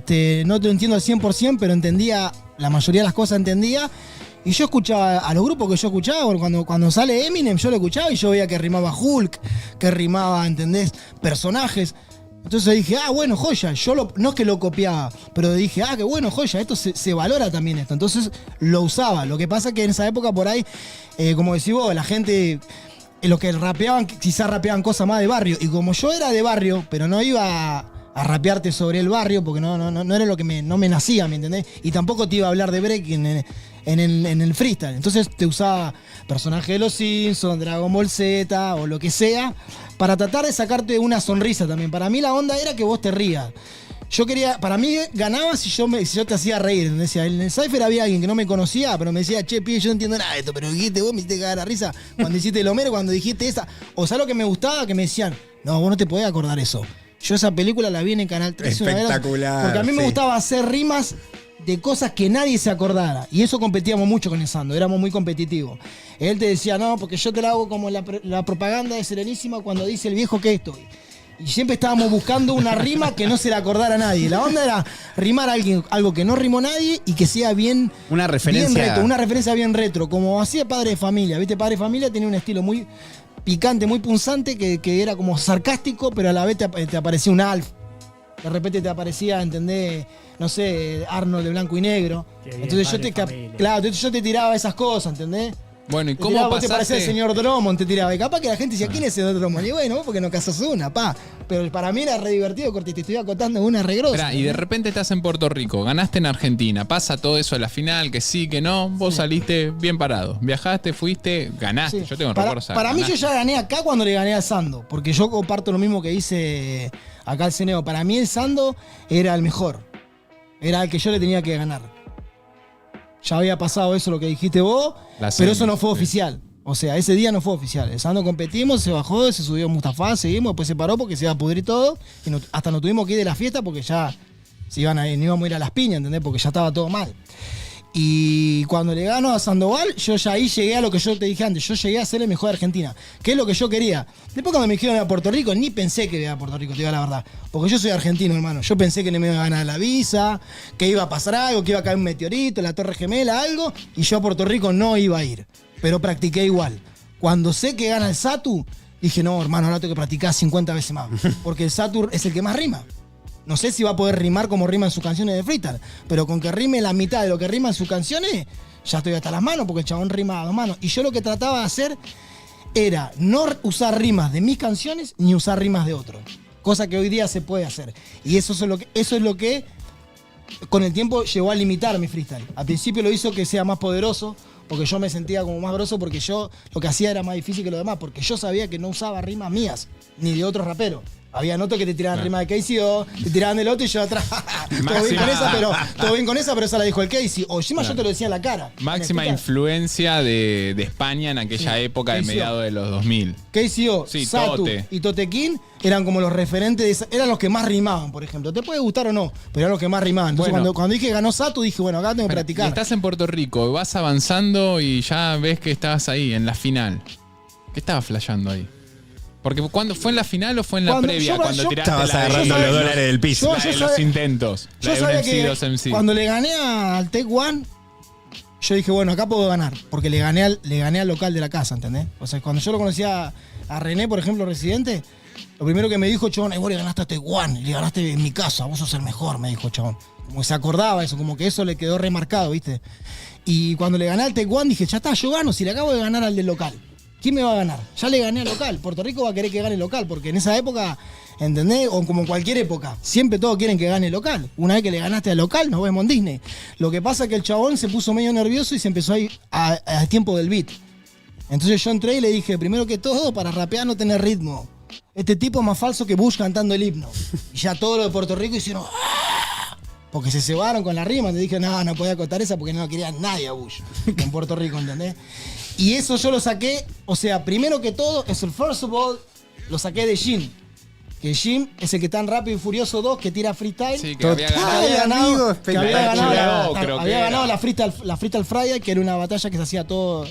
te lo entiendo al 100%, pero entendía, la mayoría de las cosas entendía. Y yo escuchaba a los grupos que yo escuchaba, cuando sale Eminem, yo lo escuchaba y yo veía que rimaba Hulk, que rimaba, ¿entendés? Personajes. Entonces dije, bueno, joya, no es que lo copiaba, pero dije, qué bueno, joya, esto se valora también esto. Entonces lo usaba. Lo que pasa es que en esa época por ahí, como decís vos, la gente, los que rapeaban, quizás rapeaban cosas más de barrio. Y como yo era de barrio, pero no iba a rapearte sobre el barrio, porque no era lo que no me nacía, ¿me entendés? Y tampoco te iba a hablar de breaking en el freestyle. Entonces te usaba personajes de los Simpsons, Dragon Ball Z o lo que sea, para tratar de sacarte una sonrisa también. Para mí la onda era que vos te rías. Para mí ganaba si yo te hacía reír. Decía, en el Cypher había alguien que no me conocía, pero me decía, che, pibe, yo no entiendo nada de esto, pero dijiste vos, me hiciste cagar la risa cuando hiciste el Homero, cuando dijiste esa. O sea, lo que me gustaba, que me decían, no, vos no te podés acordar eso. Yo esa película la vi en el Canal 13 una vez. Espectacular, Porque a mí me sí. gustaba hacer rimas de cosas que nadie se acordara. Y eso competíamos mucho con el Sando, éramos muy competitivos. Él te decía, no, porque yo te la hago como la propaganda de Serenísima cuando dice el viejo que estoy. Y siempre estábamos buscando una rima que no se le acordara a nadie. La onda era rimar algo que no rimó nadie y que sea bien... Una referencia. Bien retro, una referencia bien retro, como hacía Padre de Familia. ¿Viste? Padre de Familia tenía un estilo muy picante, muy punzante, que era como sarcástico, pero a la vez te aparecía un Alf. De repente te aparecía, ¿entendés? No sé, Arnold de blanco y negro. Qué bien, Entonces Padre de Familia. entonces yo te tiraba esas cosas, ¿entendés? Bueno, ¿y Te cómo tiraba, vos te parecía el pasaste? señor Drummond, te tiraba. Y capaz que la gente decía, ¿quién es el señor Drummond? Y bueno, vos porque no casas una, pa. Pero para mí era re divertido, Corti, te estoy acotando una regrosa. Esperá, y de repente estás en Puerto Rico, ganaste en Argentina, pasa todo eso a la final, que sí, que no, vos saliste bien parado. Viajaste, fuiste, ganaste. Sí. Yo tengo para, recuerdos. para mí yo ya gané acá cuando le gané al Sando, porque yo comparto lo mismo que hice acá al Ceneo. Para mí el Sando era el mejor, era el que yo le tenía que ganar. Ya había pasado eso, lo que dijiste vos, La pero semi, eso no fue sí. oficial. O sea, ese día no fue oficial. El Sando competimos, se bajó, se subió Mustafa, seguimos, después se paró porque se iba a pudrir todo. Y hasta nos tuvimos que ir de la fiesta porque ya no íbamos a ir a las piñas, ¿entendés? Porque ya estaba todo mal. Y cuando le gano a Sandoval, yo ya ahí llegué a lo que yo te dije antes. Yo llegué a ser el mejor de Argentina, que es lo que yo quería. Después cuando me dijeron a Puerto Rico, ni pensé que iba a Puerto Rico, te digo la verdad. Porque yo soy argentino, hermano. Yo pensé que no me iba a ganar la visa, que iba a pasar algo, que iba a caer un meteorito, la Torre Gemela, algo. Y yo a Puerto Rico no iba a ir. Pero practiqué igual. Cuando sé que gana el Satu, dije, no, hermano, ahora tengo que practicar 50 veces más. Porque el Satu es el que más rima. No sé si va a poder rimar como rima en sus canciones de freestyle, pero con que rime la mitad de lo que rima en sus canciones, ya estoy hasta las manos, porque el chabón rima a dos manos. Y yo lo que trataba de hacer era no usar rimas de mis canciones ni usar rimas de otros. Cosa que hoy día se puede hacer. Y eso es lo que con el tiempo llegó a limitar mi freestyle. Al principio lo hizo que sea más poderoso, porque yo me sentía como más grosso, porque yo lo que hacía era más difícil que lo demás, porque yo sabía que no usaba rimas mías, ni de otros raperos. Había notos que te tiraban rimas de KCO, te tiraban del otro y yo atrás. Todo bien con esa, pero esa la dijo el Casey. O encima yo te lo decía en la cara. Máxima ¿Me explicás? influencia de España en aquella época de KCO. mediados de los 2000. KCO, Sí, Satu Tote. y Totequín eran como los referentes, eran los que más rimaban, por ejemplo. Te puede gustar o no, pero eran los que más rimaban. Entonces Bueno. cuando dije que ganó Satu, dije, bueno, acá tengo que Y practicar. estás en Puerto Rico, vas avanzando y ya ves que estabas ahí, en la final. ¿Qué estabas flasheando ahí? Porque ¿cuándo fue en la final o fue en la Cuando- previa? yo- Cuando yo- tiraste Estabas la de- agarrando yo los sabía- dólares del piso. la de los sabía- intentos. La Yo de un sabía MC, que dos MC. cuando le gané al Tech One, yo dije, bueno, acá puedo ganar, porque le gané al local de la casa, ¿entendés? O sea, cuando yo lo conocía a René, por ejemplo, Residente, lo primero que me dijo, chabón, vos le ganaste a Tech One, le ganaste en mi casa, vos sos el mejor, me dijo, chabón. Como que se acordaba eso, como que eso le quedó remarcado, ¿viste? Y cuando le gané al Tech One, dije, ya está, yo gano, si le acabo de ganar al del local. ¿quién me va a ganar? Ya le gané al local. Puerto Rico va a querer que gane el local, porque en esa época, ¿entendés? O como en cualquier época, siempre todos quieren que gane el local. Una vez que le ganaste al local, nos vemos en Disney. Lo que pasa es que el chabón se puso medio nervioso y se empezó a ir al tiempo del beat. Entonces yo entré y le dije, primero que todo, para rapear no tener ritmo. Este tipo es más falso que Bush cantando el himno. Y ya todo lo de Puerto Rico hicieron... ¡ah! Porque se cebaron con la rima. Te dije, no podía contar esa porque no lo quería nadie a Bush en Puerto Rico, ¿entendés? Y eso yo lo saqué, o sea, primero que todo, es el first of all, lo saqué de Jim. Que Jim es el que está en Rápido y Furioso 2, que tira freestyle. Sí, que había ganado. Amigo, Que había ganado, creo que había era. ganado la Freestyle Friday, que era una batalla que se hacía todo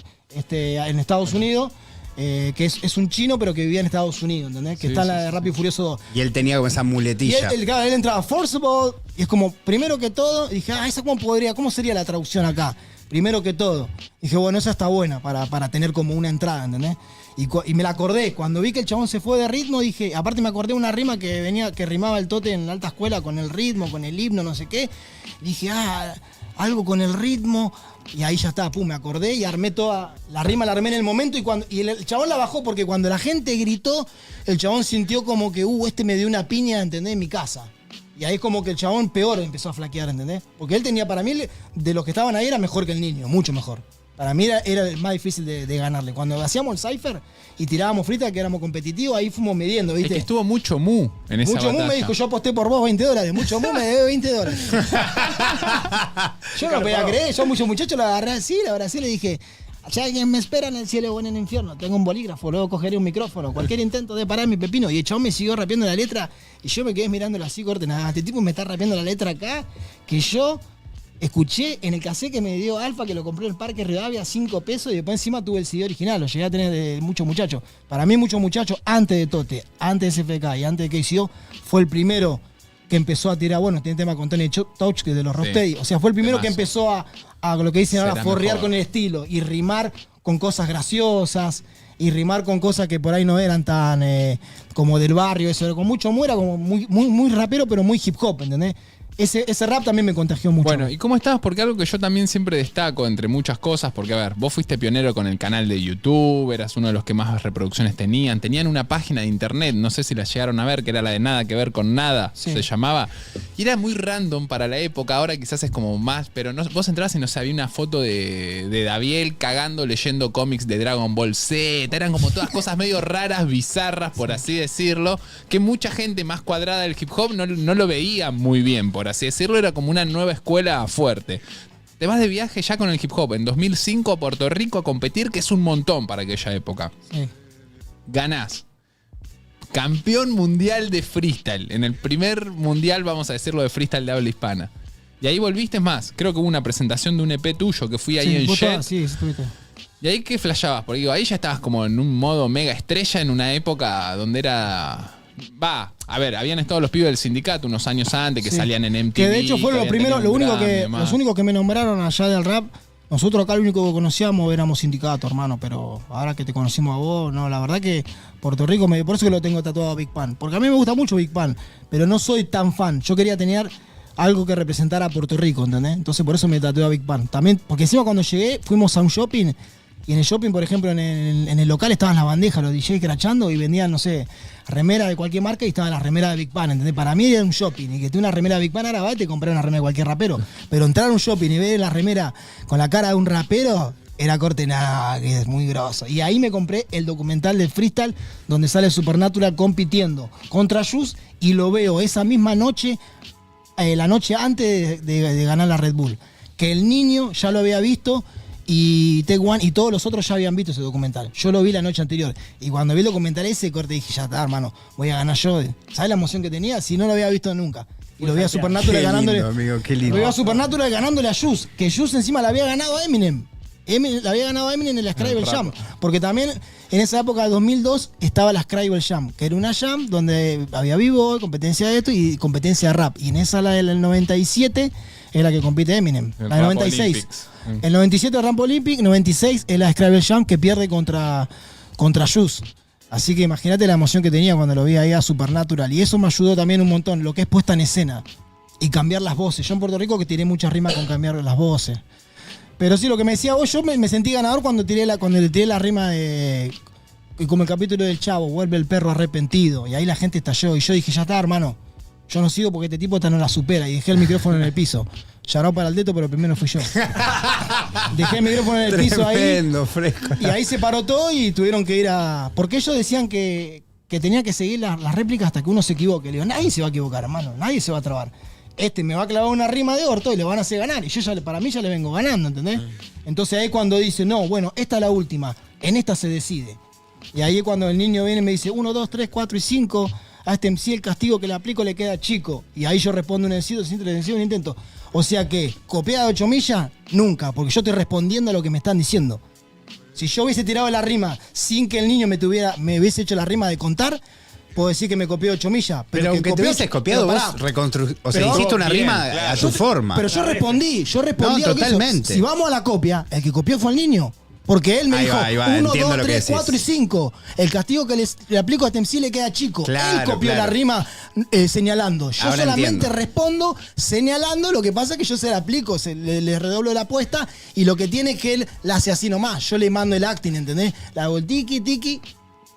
en Estados Unidos. Que es un chino, pero que vivía en Estados Unidos, ¿entendés? Que Sí, está en sí, la de Rápido y Furioso 2. Y él tenía como esa Y muletilla. él entraba forcible, y es como, primero que todo, dije, esa cómo sería la traducción acá. Primero que todo. Dije, bueno, esa está buena para tener como una entrada, ¿entendés? Y me la acordé. Cuando vi que el chabón se fue de ritmo, dije, aparte me acordé de una rima que rimaba el Tote en la alta escuela con el ritmo, con el himno, no sé qué. Dije, algo con el ritmo. Y ahí ya está, pum, me acordé y armé toda la rima, la armé en el momento y el chabón la bajó porque cuando la gente gritó, el chabón sintió como que, este me dio una piña, ¿entendés? En mi casa. Y ahí como que el chabón peor empezó a flaquear, ¿entendés? Porque él tenía, para mí, de los que estaban ahí era mejor que el niño, mucho mejor. Para mí era el más difícil de ganarle. Cuando hacíamos el cypher y tirábamos frita, que éramos competitivos, ahí fuimos midiendo, Es ¿viste? que estuvo mucho Mu en esa Mucho batalla. Mu me dijo, yo aposté por vos $20. Mucho Mu me debe $20. Yo no podía creer, yo muchos muchachos lo agarré así, la abracé y le dije, ya alguien me espera en el cielo o en el infierno, tengo un bolígrafo, luego cogeré un micrófono, cualquier intento de parar mi pepino. Y el chabón me siguió rapeando la letra y yo me quedé mirándolo así, corte, nada, este tipo me está rapeando la letra acá, que yo escuché en el cassette que me dio Alfa, que lo compré en el Parque Rivadavia, 5 pesos, y después encima tuve el CD original, lo llegué a tener de muchos muchachos. Para mí muchos muchachos, antes de Tote, antes de SFK y antes de KCO, fue el primero que empezó a tirar, bueno, tiene tema con Tony Touch, que de los Rocksteady. O sea, fue el primero que Temazo. empezó a lo que dicen ahora, Será forrear mejor. con el estilo y rimar con cosas graciosas y rimar con cosas que por ahí no eran tan como del barrio, eso era con mucho humor, era como muy rapero, pero muy hip hop, ¿entendés? Ese rap también me contagió mucho. Bueno, ¿y cómo estabas? Porque algo que yo también siempre destaco entre muchas cosas, porque a ver, vos fuiste pionero con el canal de YouTube, eras uno de los que más reproducciones tenían una página de internet, no sé si la llegaron a ver, que era la de Nada que ver con nada, Sí. se llamaba, y era muy random para la época, ahora quizás es como más, pero no, vos entrabas y no sé, había una foto de Daviel cagando leyendo cómics de Dragon Ball Z, eran como todas cosas medio raras, bizarras, por así decirlo, que mucha gente más cuadrada del hip hop no lo veía muy bien, por así decirlo, era como una nueva escuela fuerte. Te vas de viaje ya con el hip hop en 2005 a Puerto Rico a competir, que es un montón para aquella época. Sí. Ganás. Campeón mundial de freestyle. En el primer mundial, vamos a decirlo, de freestyle de habla hispana. Y ahí volviste más. Creo que hubo una presentación de un EP tuyo que fui ahí Sí, en vos Jet. estabas- sí, estuviste. ¿Y ahí qué flasheabas? Porque digo, ahí ya estabas como en un modo mega estrella en una época donde era... a ver, habían estado los pibes del sindicato unos años antes que Sí. salían en MTV. Que de hecho fueron los habían primeros, tenido un Grammy y los demás. únicos que me nombraron allá del rap. Nosotros acá lo único que conocíamos éramos sindicato, hermano, pero ahora que te conocimos a vos, no, la verdad que Puerto Rico, por eso que lo tengo tatuado a Big Pan. Porque a mí me gusta mucho Big Pan, pero no soy tan fan. Yo quería tener algo que representara a Puerto Rico, ¿entendés? Entonces por eso me tatué a Big Pan. También, porque encima cuando llegué, fuimos a un shopping. Y en el shopping, por ejemplo, en el local estaban las bandejas, los DJs crachando y vendían, no sé, remeras de cualquier marca y estaban las remeras de Big Pan, ¿entendés? Para mí era un shopping y que tuve una remera de Big Pan, ahora va y te compré una remera de cualquier rapero. Pero entrar a un shopping y ver la remera con la cara de un rapero, era corte, nada, que es muy grosso. Y ahí me compré el documental de freestyle donde sale Supernatural compitiendo contra Juice y lo veo esa misma noche, la noche antes de ganar la Red Bull. Que el niño ya lo había visto y Tech One y todos los otros ya habían visto ese documental. Yo lo vi la noche anterior. Y cuando vi el documental ese, corte, dije, ya está, hermano, voy a ganar yo. ¿Sabes la emoción que tenía? Si no lo había visto nunca. Y lo vi a Supernatural Qué ganándole. lindo, amigo, qué lindo. Lo vi a Supernatural ganándole a Juice, que Juice encima la había ganado a Eminem. La había ganado a Eminem en la Scribble Jam. Porque también en esa época del 2002 estaba la Scribble Jam, que era una jam donde había vivo, competencia de esto y competencia de rap. Y en esa, la del 97, es la que compite Eminem. El La del Rap 96. Olympics. El 97 es Ramp Olympic, 96 es la Scribble Jam que pierde contra Juice. Así que imagínate la emoción que tenía cuando lo vi ahí a Supernatural. Y eso me ayudó también un montón, lo que es puesta en escena. Y cambiar las voces. Yo en Puerto Rico que tiré muchas rimas con cambiar las voces. Pero sí, lo que me decía vos, yo me sentí ganador cuando le tiré la rima Y como el capítulo del Chavo, vuelve el perro arrepentido. Y ahí la gente estalló. Y yo dije, ya está, hermano. Yo no sigo porque este tipo esta no la supera. Y dejé el micrófono en el piso. Yarao para el dedo, pero primero fui yo. Dejé el micrófono en el piso ahí. Tremendo, fresco. Y ahí se paró todo y tuvieron que ir a... Porque ellos decían que tenía que seguir las réplicas hasta que uno se equivoque. Le digo, nadie se va a equivocar, hermano. Nadie se va a trabar. Me va a clavar una rima de orto y le van a hacer ganar. Y yo para mí ya le vengo ganando, ¿entendés? Entonces ahí cuando dice, no, bueno, esta es la última. En esta se decide. Y ahí es cuando el niño viene y me dice, 1, 2, 3, 4 y 5. A este MC el castigo que le aplico le queda chico. Y ahí yo respondo un encido, un intento. O sea que, copiada de 8 millas, nunca. Porque yo estoy respondiendo a lo que me están diciendo. Si yo hubiese tirado la rima sin que el niño me hubiese hecho la rima de contar, puedo decir que me copió 8 millas. Pero aunque te hubieses copiado, vos hiciste una rima claro. a tu forma. Pero yo respondí No, a lo que hizo. totalmente. Si vamos a la copia, el que copió fue el niño. Porque él me Ahí dijo, va, 1, entiendo 2, lo que 3, decís. 4 y 5. El castigo que le aplico a este MC le queda chico. Claro, él copió claro. la rima señalando. Yo Ahora solamente entiendo. respondo señalando. Lo que pasa es que yo se la aplico, le redoblo la apuesta. Y lo que tiene es que él la hace así nomás. Yo le mando el acting, ¿entendés? La hago el tiki, tiki.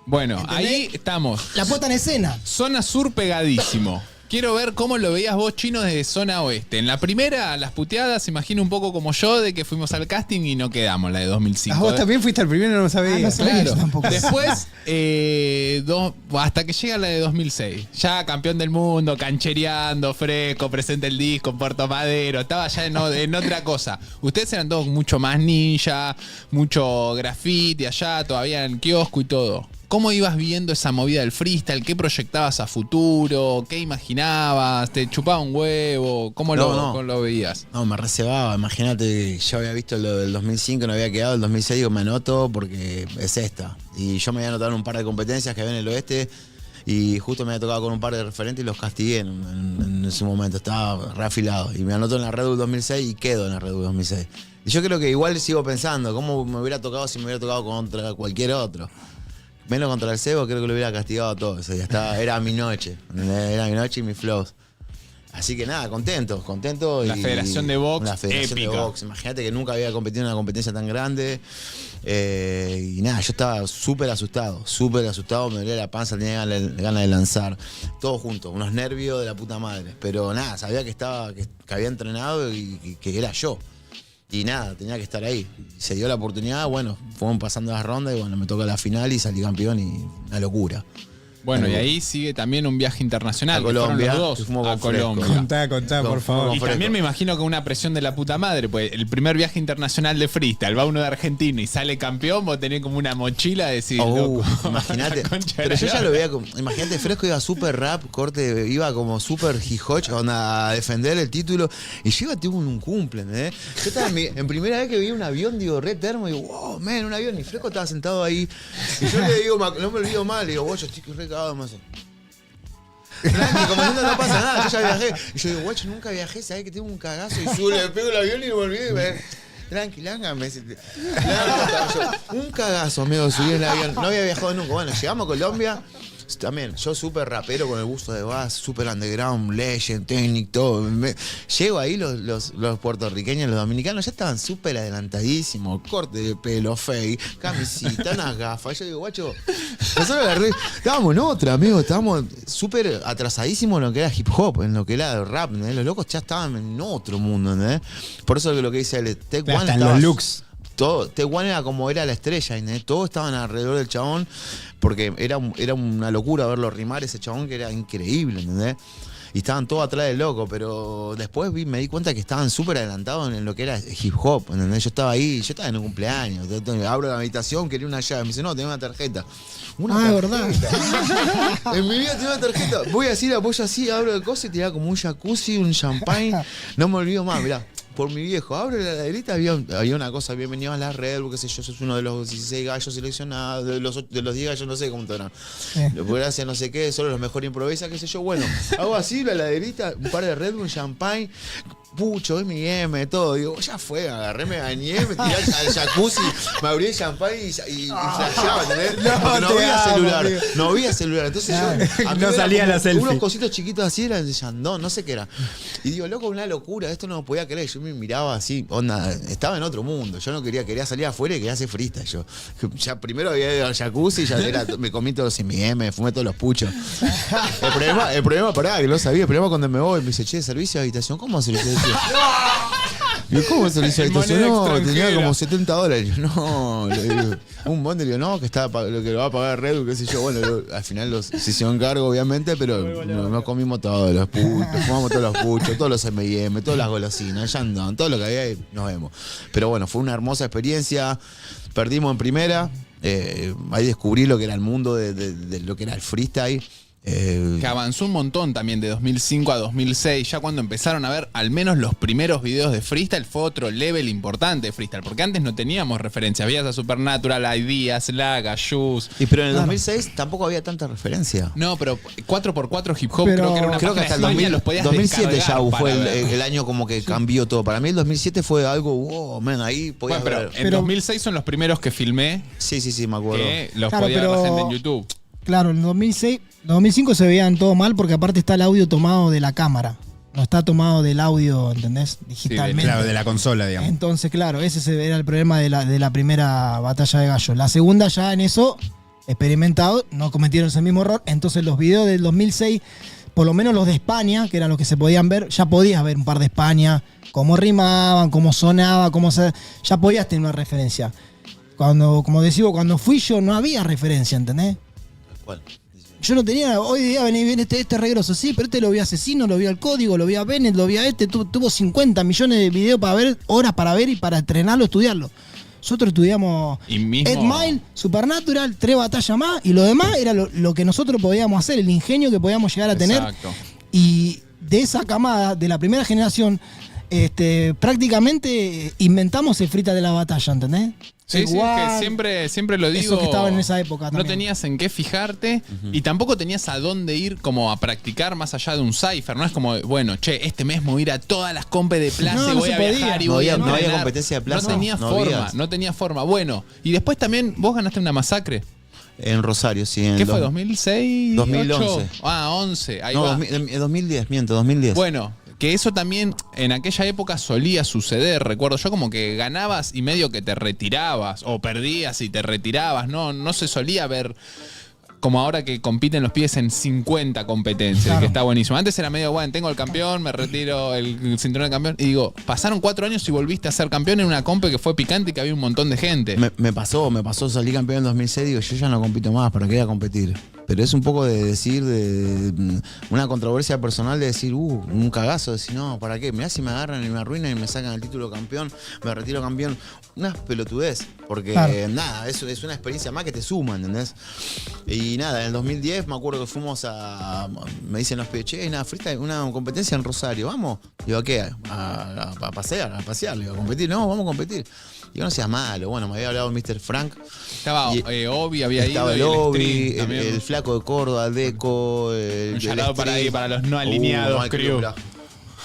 Bueno, ¿Entendés? ahí estamos. La puesta en escena. Zona sur pegadísimo. Quiero ver cómo lo veías vos, Chino, desde zona oeste. En la primera, las puteadas, imagino un poco como yo, de que fuimos al casting y no quedamos, la de 2005. Vos también fuiste al primero y no lo sabías. no sabía. Claro. Yo tampoco. Después, hasta que llega la de 2006. Ya campeón del mundo, canchereando, fresco, presente el disco en Puerto Madero. Estaba ya en otra cosa. Ustedes eran todos mucho más ninja, mucho graffiti allá, todavía en kiosco y todo. ¿Cómo ibas viendo esa movida del freestyle? ¿Qué proyectabas a futuro? ¿Qué imaginabas? ¿Te chupaba un huevo? ¿Cómo lo veías? No, me reservaba. Imagínate, yo había visto lo del 2005, no había quedado. El 2006 digo, me anoto porque es esta. Y yo me había anotado en un par de competencias que había en el oeste. Y justo me había tocado con un par de referentes y los castigué en ese momento. Estaba reafilado. Y me anoto en la Red Bull 2006 y quedo en la Red Bull 2006. Y yo creo que igual sigo pensando, ¿cómo me hubiera tocado si me hubiera tocado contra cualquier otro? Menos contra el Cebo, creo que lo hubiera castigado a todos. Era mi noche. Era mi noche y mis flows. Así que nada, contento. La Federación de Box, La Federación épica. de Box. Imagínate que nunca había competido en una competencia tan grande. Y nada, yo estaba súper asustado. Me dolía la panza, tenía ganas de lanzar. Todo junto, unos nervios de la puta madre. Pero nada, sabía que había entrenado y que era yo. Y nada, tenía que estar ahí. Se dio la oportunidad, bueno, fueron pasando las rondas y bueno, me toca la final y salí campeón y una locura. Bueno, y ahí sigue también un viaje internacional. A Colombia, que fueron los que fuimos dos a con Fresco. Colombia. Contá, por favor. Y también me imagino que una presión de la puta madre, pues el primer viaje internacional de freestyle, va uno de Argentina y sale campeón, vos tenés como una mochila de decir, loco, Imagínate. la concha de Pero la yo ya lora. lo veía como. Imagínate, Fresco iba súper rap, corte, iba como súper hijoch, a defender el título. Y yo iba tipo en un cumple, ¿eh? Yo estaba en primera vez que vi un avión, digo, re termo, y digo, wow, man, un avión. Y Fresco estaba sentado ahí. Y yo le digo, no me olvido mal, le digo, yo estoy re cagado más. Tranqui, como no pasa nada, yo ya viajé. Y yo digo, guacho, nunca viajé, sabés que tengo un cagazo. Y subo, le pego el avión y me olvidé. Tranqui, me dice. Un cagazo, amigo, subí en el avión. No había viajado nunca. Bueno, llegamos a Colombia. También, yo súper rapero con el busto de Bass, súper underground, legend, technic, todo. Llego ahí, los puertorriqueños, los dominicanos ya estaban súper adelantadísimos. Corte de pelo, fake, camisita, unas gafas. Yo digo, guacho, nosotros estábamos en otra, amigo. Estábamos súper atrasadísimos en lo que era hip hop, en lo que era rap. ¿No? Los locos ya estaban en otro mundo, ¿no? Por eso lo que dice el Tech One Hasta en estaba los looks. todo, T1 era como era la estrella, ¿no? Todos estaban alrededor del chabón, porque era una locura verlo rimar ese chabón que era increíble, ¿entendés? Y estaban todos atrás del loco, pero después me di cuenta que estaban súper adelantados en lo que era hip hop, ¿entendés? Yo estaba ahí, yo estaba en un cumpleaños, abro la habitación, quería una llave, me dice, no, tengo una tarjeta. Verdad. En mi vida tengo una tarjeta. Voy así, la apoyo así, abro el coso y tiraba como un jacuzzi, un champagne. No me olvido más, mirá. Por mi viejo, abro la laderita, había una cosa, bienvenido a la red, qué sé yo, sos uno de los 16 gallos seleccionados, de los 10 gallos, no sé cómo te verán. Gracias, no sé qué, solo los mejores improvisa, qué sé yo. Bueno, hago así, la laderita, un par de Red Bull, champagne, pucho, M&M, todo. Digo, ya fue, agarré, me bañé, me tiré al jacuzzi, me abrí el champán y flasheaba, ¿entendés? Porque no había celular, no había celular. Entonces yo, a mí no salía la selfie. unos cositos chiquitos así eran de Yandón, no sé qué era. Y digo, loco, una locura, esto no lo podía creer. Yo me miraba así, onda, estaba en otro mundo. Yo no quería salir afuera y quería hacer freestyle. Yo ya primero había ido al jacuzzi, me comí todos los M&M, fumé todos los puchos. El problema, pará, que no sabía. El problema cuando me voy, me dice, che, servicio de habitación, ¿cómo servicio de habitación? Digo, ¿cómo servicio de habitación? No, tenía como $70. Yo, no, le digo, un bondi, le digo, no, que está lo que lo va a pagar Red Bull, qué sé yo. Bueno, al final se hicieron cargo, obviamente, pero nos comimos todos los puchos, fumamos todos los puchos, todos los M&M, todas las golosinas, ya andaban, todo lo que había y nos vemos. Pero bueno, fue una hermosa experiencia. Perdimos en primera. Ahí descubrí lo que era el mundo de lo que era el freestyle. Que avanzó un montón también de 2005 a 2006. Ya cuando empezaron a ver al menos los primeros videos de freestyle fue otro level importante de freestyle. Porque antes no teníamos referencias. Veías a Supernatural, Ideas, Lag, Shoes. Y pero en el 2006 tampoco había tanta referencia. No, pero 4x4 hip hop Pero creo que era una Creo que página hasta el de España, 2000, los podías 2007 ya descargar fue para ver. el año como que cambió todo. Para mí el 2007 fue algo, wow, man, ahí podías Bueno, pero ver. en Pero- 2006 son los primeros que filmé Sí, me acuerdo. que los Claro, podía ver la pero- gente en YouTube. Claro, en 2005 se veían todo mal porque aparte está el audio tomado de la cámara. No está tomado del audio, ¿entendés? Digitalmente. Claro, de la consola, digamos. Entonces, claro, ese era el problema de la primera batalla de gallos. La segunda ya en eso, experimentado, no cometieron ese mismo error. Entonces los videos del 2006, por lo menos los de España, que eran los que se podían ver, ya podías ver un par de España, cómo rimaban, cómo sonaba, ya podías tener una referencia. Como decimos, cuando fui yo no había referencia, ¿entendés? ¿Cuál? Yo no tenía, hoy día viene este regroso, sí, pero este lo vi a Asesino, lo vi al Código, lo vi a Bennett, lo vi a tuvo 50 millones de videos para ver, horas para ver y para entrenarlo, estudiarlo. Nosotros estudiamos Y mismo- Ed Mile, Supernatural, 3 batallas más, y lo demás era lo que nosotros podíamos hacer, el ingenio que podíamos llegar a tener. Exacto. Y de esa camada, de la primera generación, prácticamente inventamos el frita de la batalla, ¿entendés? Sí, El sí, es guard, que siempre lo digo. Eso que estaba en esa época No también. tenías en qué fijarte y tampoco tenías a dónde ir como a practicar más allá de un cipher. No es como, bueno, che, este mes me voy a ir a todas las compes de plaza No, y no voy se a podía. viajar y No voy a había- no había entrenar. competencia de plaza. No tenía No forma, había. no tenía forma. Bueno, y después también vos ganaste una masacre. En Rosario, sí. En ¿Qué el fue? dos- ¿2006? 2011. Ah, 11. Ahí No, va. 2010, miento, 2010. Bueno, que eso también en aquella época solía suceder. Recuerdo yo como que ganabas y medio que te retirabas o perdías y te retirabas. No se solía ver como ahora que compiten los pies en 50 competencias, Claro. que está buenísimo. Antes era medio, bueno, tengo el campeón, me retiro el cinturón de campeón. Y digo, pasaron 4 años y volviste a ser campeón en una compe que fue picante y que había un montón de gente. Me pasó, salí campeón en 2006, digo, yo ya no compito más, ¿para qué voy a competir? Pero es un poco de decir, de una controversia personal de decir, un cagazo, de decir, no, ¿para qué? Mirá si me agarran y me arruinan y me sacan el título campeón, me retiro campeón. Una pelotudez, porque Claro. nada, es una experiencia más que te suma, ¿entendés? Y nada, en el 2010 me acuerdo que fuimos me dicen los pibes, che, nada, freestyle, una competencia en Rosario, ¿vamos? Digo, ¿a qué? A pasear, le digo, a competir, no, vamos a competir. Y no seas malo, bueno, me había hablado Mr. Frank. Estaba Y- Obi, había Estaba el ido. y Obi, Stream también. el flaco de Córdoba, el Deco, Un shout-out para ahí, para los no alineados, no hay crew. mirá.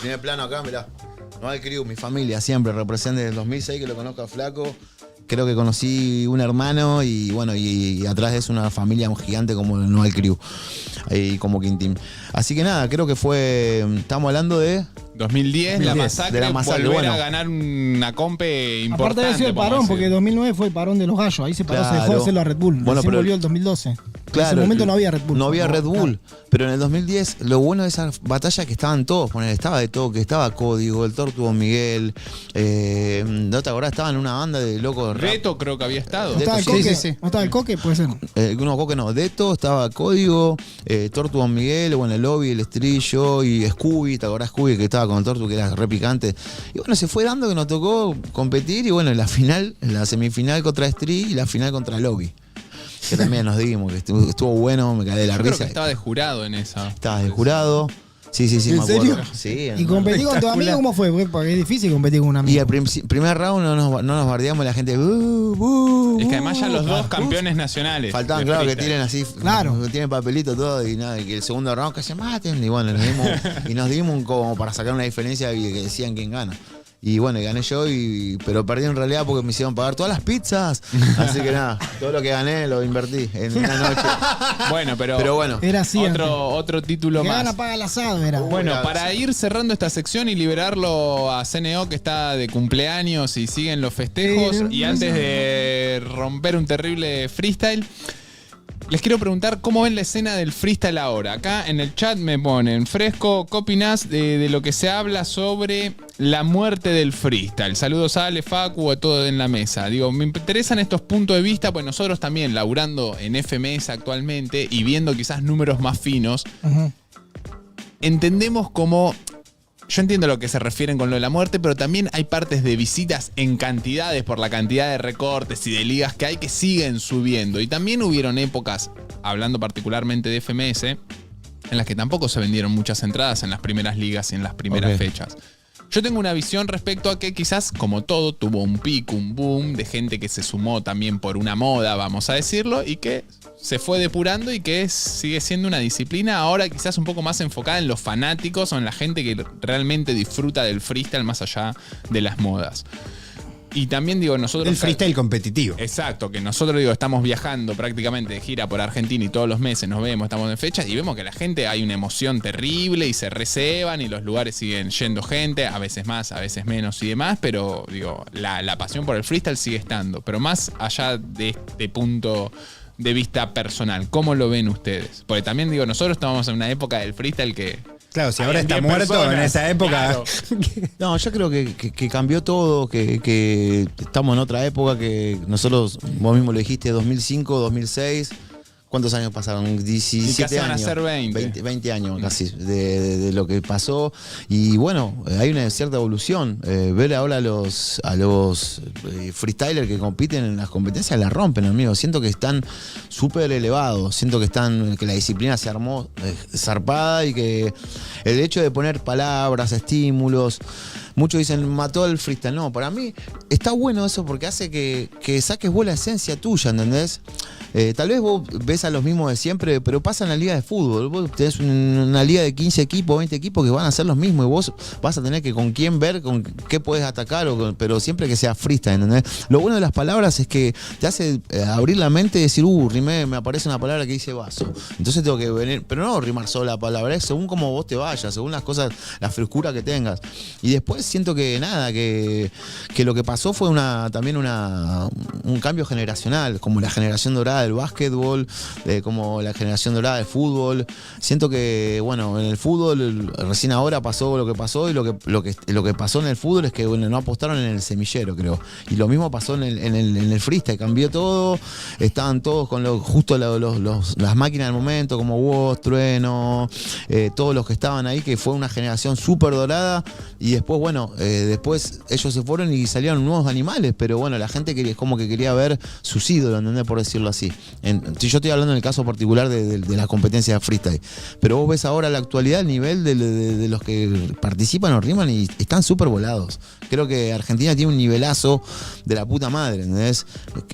Primer plano acá, mirá. No hay crew, mi familia siempre representa desde el 2006 que lo conozco a flaco. Creo que conocí un hermano y bueno, y atrás es una familia gigante como el No hay crew. Ahí como Quintín. Así que nada, creo que fue. Estamos hablando de. 2010, la 2010, masacre, de la masacre, volver bueno. a ganar una compe importante. Aparte había sido el podemos parón, decir. porque 2009 fue el parón de los gallos. Ahí se paró, se dejó de Claro. hacerlo a Red Bull. Bueno, Recién pero- volvió el 2012. Claro, en ese momento no había Red Bull. No había Red Bull. Claro. Pero en el 2010, lo bueno de esa batalla es que estaban todos. Estaba de Toque, estaba Código, el Tortu Don Miguel. ¿No te acordás? Estaban en una banda de locos de rap. Reto creo que había estado. ¿No estaba el Sí, Coque? sí, sí. ¿No estaba el Coque? Puede ser. No, Coque no. Deto, estaba Código, Tortu Don Miguel, bueno, el Lobby, el Estrillo y Scooby. ¿Te acordás Scooby que estaba con el Tortu que era re picante? Y bueno, se fue dando que nos tocó competir y bueno, en la final, en la semifinal contra Stri y la final contra Lobby. Que también nos dimos, que estuvo bueno, me caí de la Yo creo risa. que estaba de jurado en esa. Estabas de jurado. Sí, ¿En me acuerdo. serio? Sí. ¿Y competí con tu amigo? ¿Cómo fue? Porque es difícil competir con un amigo. Y el primer round no nos bardeamos y la gente. Es que además ya los dos campeones nacionales. Faltaban, de claro, que freestyle. tiren así. Claro. Que tienen papelito todo y nada. Y que el segundo round que se maten. Y bueno, nos dimos como para sacar una diferencia y que decían quién gana. Y bueno, y gané yo, pero perdí en realidad porque me hicieron pagar todas las pizzas. Así que nada, todo lo que gané lo invertí en una noche. Bueno, pero bueno. Era así. otro título Que más. gana paga el asado, era. Bueno, para ir cerrando esta sección y liberarlo a CNO que está de cumpleaños y siguen los festejos, Pero y antes de romper un terrible freestyle, les quiero preguntar cómo ven la escena del freestyle ahora. Acá en el chat me ponen, Fresco, ¿qué opinás de lo que se habla sobre la muerte del freestyle? Saludos a Ale, Facu, a todos en la mesa. Digo, me interesan estos puntos de vista, pues nosotros también, laburando en FMS actualmente y viendo quizás números más finos, entendemos como... Yo entiendo lo que se refieren con lo de la muerte, pero también hay partes de visitas en cantidades por la cantidad de recortes y de ligas que hay que siguen subiendo. Y también hubieron épocas, hablando particularmente de FMS, en las que tampoco se vendieron muchas entradas en las primeras ligas y en las primeras fechas. Yo tengo una visión respecto a que quizás, como todo, tuvo un pico, un boom de gente que se sumó también por una moda, vamos a decirlo, y que se fue depurando y que sigue siendo una disciplina ahora quizás un poco más enfocada en los fanáticos o en la gente que realmente disfruta del freestyle más allá de las modas. Y también digo, nosotros... El freestyle competitivo. Exacto, que nosotros digo, estamos viajando prácticamente de gira por Argentina y todos los meses nos vemos, estamos en fechas y vemos que la gente hay una emoción terrible y se reseban y los lugares siguen yendo gente, a veces más, a veces menos y demás, pero digo, la pasión por el freestyle sigue estando. Pero más allá de este punto de vista personal, ¿cómo lo ven ustedes? Porque también digo, nosotros estábamos en una época del freestyle que... Claro, si ahora está 10 muerto personas, en esa época. claro. No, yo creo que cambió todo, que estamos en otra época, que nosotros, vos mismo lo dijiste, 2005, 2006. ¿Cuántos años pasaron? 17 Y casi años. van a ser 20. 20 años casi de lo que pasó. Y bueno, hay una cierta evolución. Ver ahora a los freestylers que compiten en las competencias la rompen, amigo. Siento que están súper elevados. Siento que la disciplina se armó zarpada y que el hecho de poner palabras, estímulos. Muchos dicen, mató el freestyle. No, para mí está bueno eso porque hace que saques vos la esencia tuya, ¿entendés? Tal vez vos ves a los mismos de siempre, pero pasa en la liga de fútbol. Vos tenés una liga de 15 equipos, 20 equipos que van a ser los mismos y vos vas a tener que con quién ver, con qué puedes atacar, pero siempre que sea freestyle, ¿entendés? Lo bueno de las palabras es que te hace abrir la mente y decir, rimé, me aparece una palabra que dice vaso. Entonces tengo que venir, pero no rimar solo la palabra, es según cómo vos te vayas, según las cosas, la frescura que tengas. Y después siento que nada, que lo que pasó fue también un cambio generacional, como la generación dorada del básquetbol, como la generación dorada del fútbol. Siento que, bueno, en el fútbol recién ahora pasó lo que pasó y lo que pasó en el fútbol es que bueno, no apostaron en el semillero, creo. Y lo mismo pasó en el freestyle, cambió todo, estaban todos con las máquinas del momento, como Woz, Trueno, todos los que estaban ahí, que fue una generación súper dorada y después, bueno, después ellos se fueron y salieron nuevos animales, pero bueno, la gente como que quería ver sus ídolos, ¿entendés? Por decirlo así. Si yo estoy hablando en el caso particular de la competencia de freestyle, pero vos ves ahora la actualidad, el nivel de los que participan o riman y están súper volados. Creo que Argentina tiene un nivelazo de la puta madre, ¿entendés?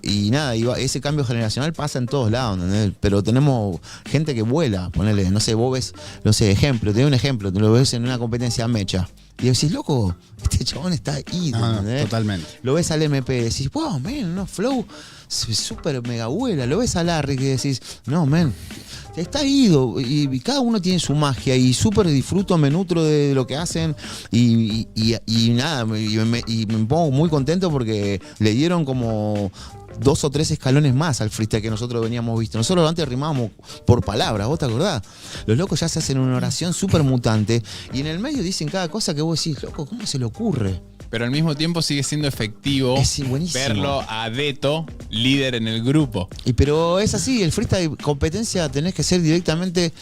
Y nada, ese cambio generacional pasa en todos lados, ¿entendés? Pero tenemos gente que vuela, ponele, no sé, vos ves, no sé, te doy un ejemplo, te lo ves en una competencia mecha. Y decís, loco, este chabón está ahí, ¿entendés? Totalmente. Lo ves al MP, decís, wow, man, no, flow, súper mega vuela. Lo ves a Larry que decís, no, man, está ido. Y cada uno tiene su magia y súper disfruto, me nutro de lo que hacen. Y nada, y me pongo muy contento porque le dieron como 2 o 3 escalones más al freestyle que nosotros veníamos visto. Nosotros antes rimábamos por palabras, ¿vos te acordás? Los locos ya se hacen una oración súper mutante y en el medio dicen cada cosa que vos decís, loco, ¿cómo se le ocurre? Pero al mismo tiempo sigue siendo efectivo verlo a Deto, líder en el grupo. Pero es así, el freestyle competencia tenés que ser directamente...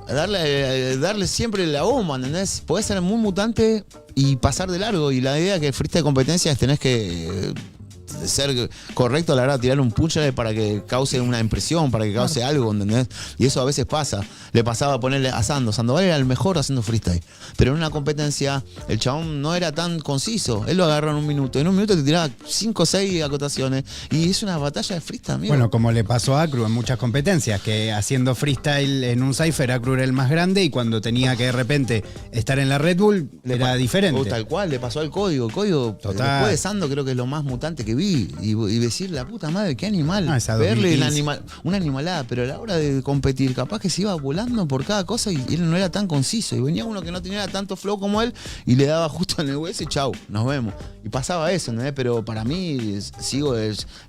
Darle siempre la bomba, ¿entendés? Podés ser muy mutante y pasar de largo. Y la idea que el freestyle de competencia es tenés que ser correcto a la hora de tirar un punch para que cause una impresión, para que cause algo, ¿entendés? Y eso a veces pasa. Le pasaba a ponerle a Sandoval era el mejor haciendo freestyle. Pero en una competencia, el chabón no era tan conciso. Él lo agarró en un minuto. En un minuto te tiraba 5 o 6 acotaciones. Y es una batalla de freestyle, amigo. Bueno, como le pasó a Acru en muchas competencias, que haciendo freestyle en un cypher, Acru era el más grande y cuando tenía que de repente estar en la Red Bull era diferente. Tal cual, le pasó al Código. El Código, Total. después de Sando, creo que es lo más mutante que vi. Y decir, la puta madre, qué animal. Esa Verle 2015. una animalada, pero a la hora de competir, capaz que se iba volando por cada cosa y él no era tan conciso. Y venía uno que no tenía tanto flow como él y le daba justo en el hueso y chau, nos vemos. Y pasaba eso, ¿no? Pero para mí, sigo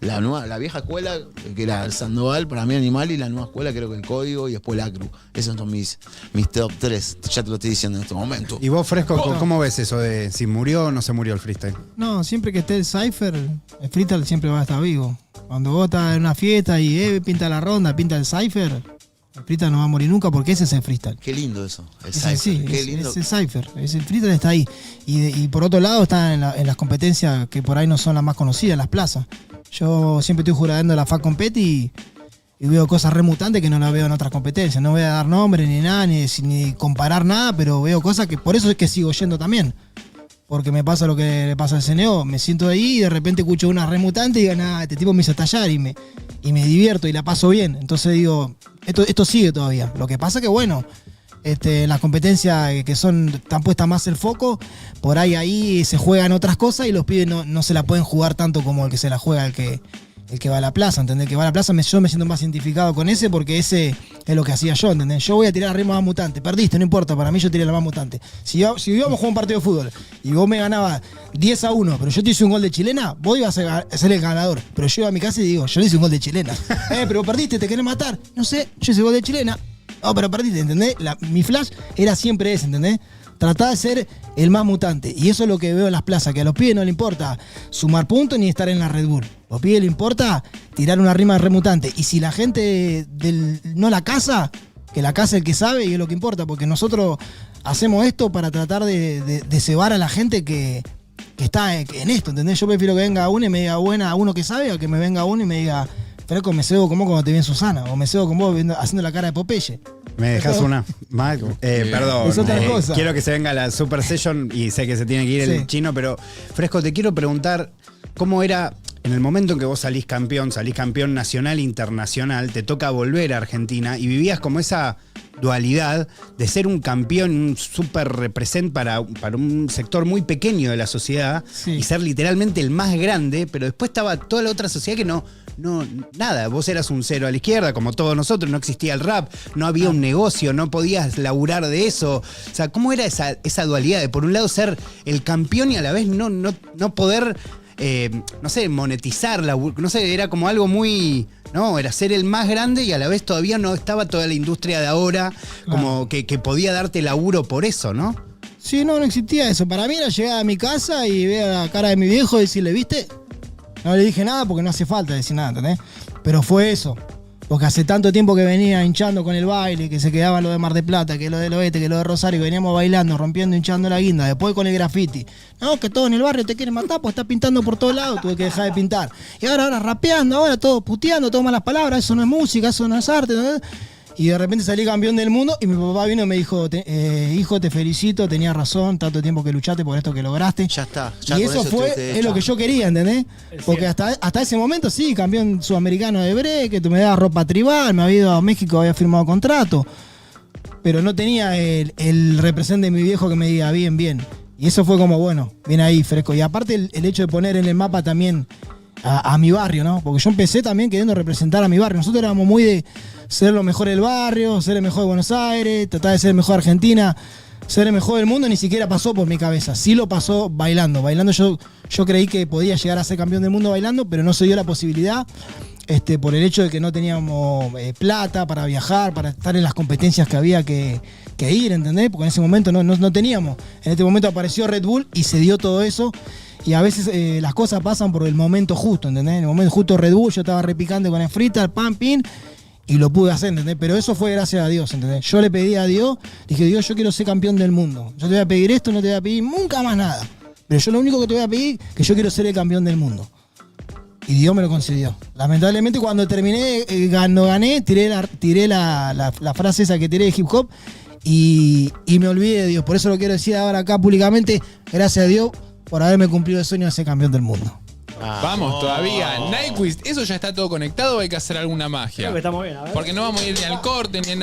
la vieja escuela, que era el Sandoval, para mí animal, y la nueva escuela creo que el Código y después el Acru. Esos son mis top 3. Ya te lo estoy diciendo en este momento. ¿Y vos, Fresco, cómo ves eso de si murió o no se murió el freestyle? No, siempre que esté el cypher, el freestyle siempre va a estar vivo. Cuando vos estás en una fiesta y pinta la ronda, pinta el cypher, el freestyle no va a morir nunca porque ese es el freestyle. Qué lindo eso. El Ese, cypher, sí, qué lindo. es el cypher. El freestyle está ahí. Y por otro lado está en las competencias que por ahí no son las más conocidas, las plazas. Yo siempre estoy jurando la FAC Compet y veo cosas remutantes que no las veo en otras competencias. No voy a dar nombre ni nada, ni comparar nada, pero veo cosas que por eso es que sigo yendo también. Porque me pasa lo que le pasa al CNO. Me siento ahí y de repente escucho una remutante y digo, nada, este tipo me hizo estallar y me divierto y la paso bien. Entonces digo, esto sigue todavía. Lo que pasa que bueno, las competencias que están puestas más el foco, por ahí se juegan otras cosas y los pibes no se la pueden jugar tanto como el que se la juega el que va a la plaza, ¿entendés? El que va a la plaza, yo me siento más identificado con ese porque ese es lo que hacía yo, ¿entendés? Yo voy a tirar arriba más mutante, perdiste, no importa, para mí yo tiré la más mutante. Si íbamos a jugar un partido de fútbol y vos me ganabas 10-1, pero yo te hice un gol de chilena, vos ibas a ser el ganador. Pero yo iba a mi casa y digo, yo le hice un gol de chilena. Pero perdiste, te querés matar. No sé, yo hice gol de chilena. No, pero perdiste, ¿entendés? Mi flash era siempre ese, ¿entendés? Tratá de ser el más mutante. Y eso es lo que veo en las plazas, que a los pibes no le importa sumar puntos ni estar en la Red Bull. A los pibes le importa tirar una rima remutante. Y si la gente no la casa, que la casa el que sabe y es lo que importa. Porque nosotros hacemos esto para tratar de cebar a la gente que está en esto, ¿entendés? Yo prefiero que venga uno y me diga buena a uno que sabe, a que me venga uno y me diga, Fresco, me cebo como cuando te viene Susana. O me cebo con vos haciendo la cara de Popeye. ¿Me dejas una? Perdón. Es otra cosa. Quiero que se venga la Super Session y sé que se tiene que ir el chino, pero Fresco, te quiero preguntar cómo era en el momento en que vos salís campeón nacional e internacional, te toca volver a Argentina y vivías como esa dualidad de ser un campeón, un super represent para un sector muy pequeño de la sociedad y ser literalmente el más grande, pero después estaba toda la otra sociedad que nada, vos eras un cero a la izquierda, como todos nosotros, no existía el rap, no había un negocio, no podías laburar de eso. O sea, ¿cómo era esa dualidad de por un lado ser el campeón y a la vez no poder, no sé, monetizar, no sé, era como algo muy... No, era ser el más grande y a la vez todavía no estaba toda la industria de ahora, como que podía darte laburo por eso, ¿no? Sí, no existía eso. Para mí era llegar a mi casa y ver la cara de mi viejo y decirle, ¿viste? No le dije nada porque no hace falta decir nada, ¿entendés? Pero fue eso. Porque hace tanto tiempo que venía hinchando con el baile, que se quedaba lo de Mar del Plata, que lo del Oeste, que lo de Rosario, que veníamos bailando, rompiendo, hinchando la guinda, después con el graffiti. No, que todo en el barrio te quieren matar, pues estás pintando por todos lados, tuve que dejar de pintar. Y ahora rapeando, ahora todo puteando, todo malas palabras, eso no es música, eso no es arte, ¿no? Y de repente salí campeón del mundo y mi papá vino y me dijo, hijo, te felicito, tenías razón, tanto tiempo que luchaste por esto que lograste. Ya está. Y eso es lo que yo quería, ¿entendés? Porque hasta ese momento sí, campeón sudamericano de break, me daba ropa tribal, me había ido a México, había firmado contrato. Pero no tenía el representante de mi viejo que me diga bien. Y eso fue como, bueno, bien ahí, Fresco. Y aparte el hecho de poner en el mapa también a mi barrio, ¿no? Porque yo empecé también queriendo representar a mi barrio. Nosotros éramos muy de ser lo mejor del barrio, ser el mejor de Buenos Aires, tratar de ser el mejor de Argentina, ser el mejor del mundo, ni siquiera pasó por mi cabeza. Sí lo pasó bailando. Bailando yo creí que podía llegar a ser campeón del mundo bailando, pero no se dio la posibilidad por el hecho de que no teníamos plata para viajar, para estar en las competencias que había que ir, ¿entendés? Porque en ese momento no teníamos. En este momento apareció Red Bull y se dio todo eso. Y a veces las cosas pasan por el momento justo, ¿entendés? En el momento justo Red Bull, yo estaba repicando con el freestyle, pam, pin, y lo pude hacer, ¿entendés? Pero eso fue gracias a Dios, ¿entendés? Yo le pedí a Dios, dije, Dios, yo quiero ser campeón del mundo. Yo te voy a pedir esto, no te voy a pedir nunca más nada. Pero yo lo único que te voy a pedir es que yo quiero ser el campeón del mundo. Y Dios me lo concedió. Lamentablemente cuando terminé, cuando gané, tiré la frase esa que tiré de hip hop y me olvidé de Dios. Por eso lo quiero decir ahora acá públicamente. Gracias a Dios por haberme cumplido el sueño de ser campeón del mundo. Vamos todavía. Nyquist, ¿eso ya está todo conectado o hay que hacer alguna magia? Creo que estamos bien, a ver. Porque no vamos a ir ni al corte ni a nada.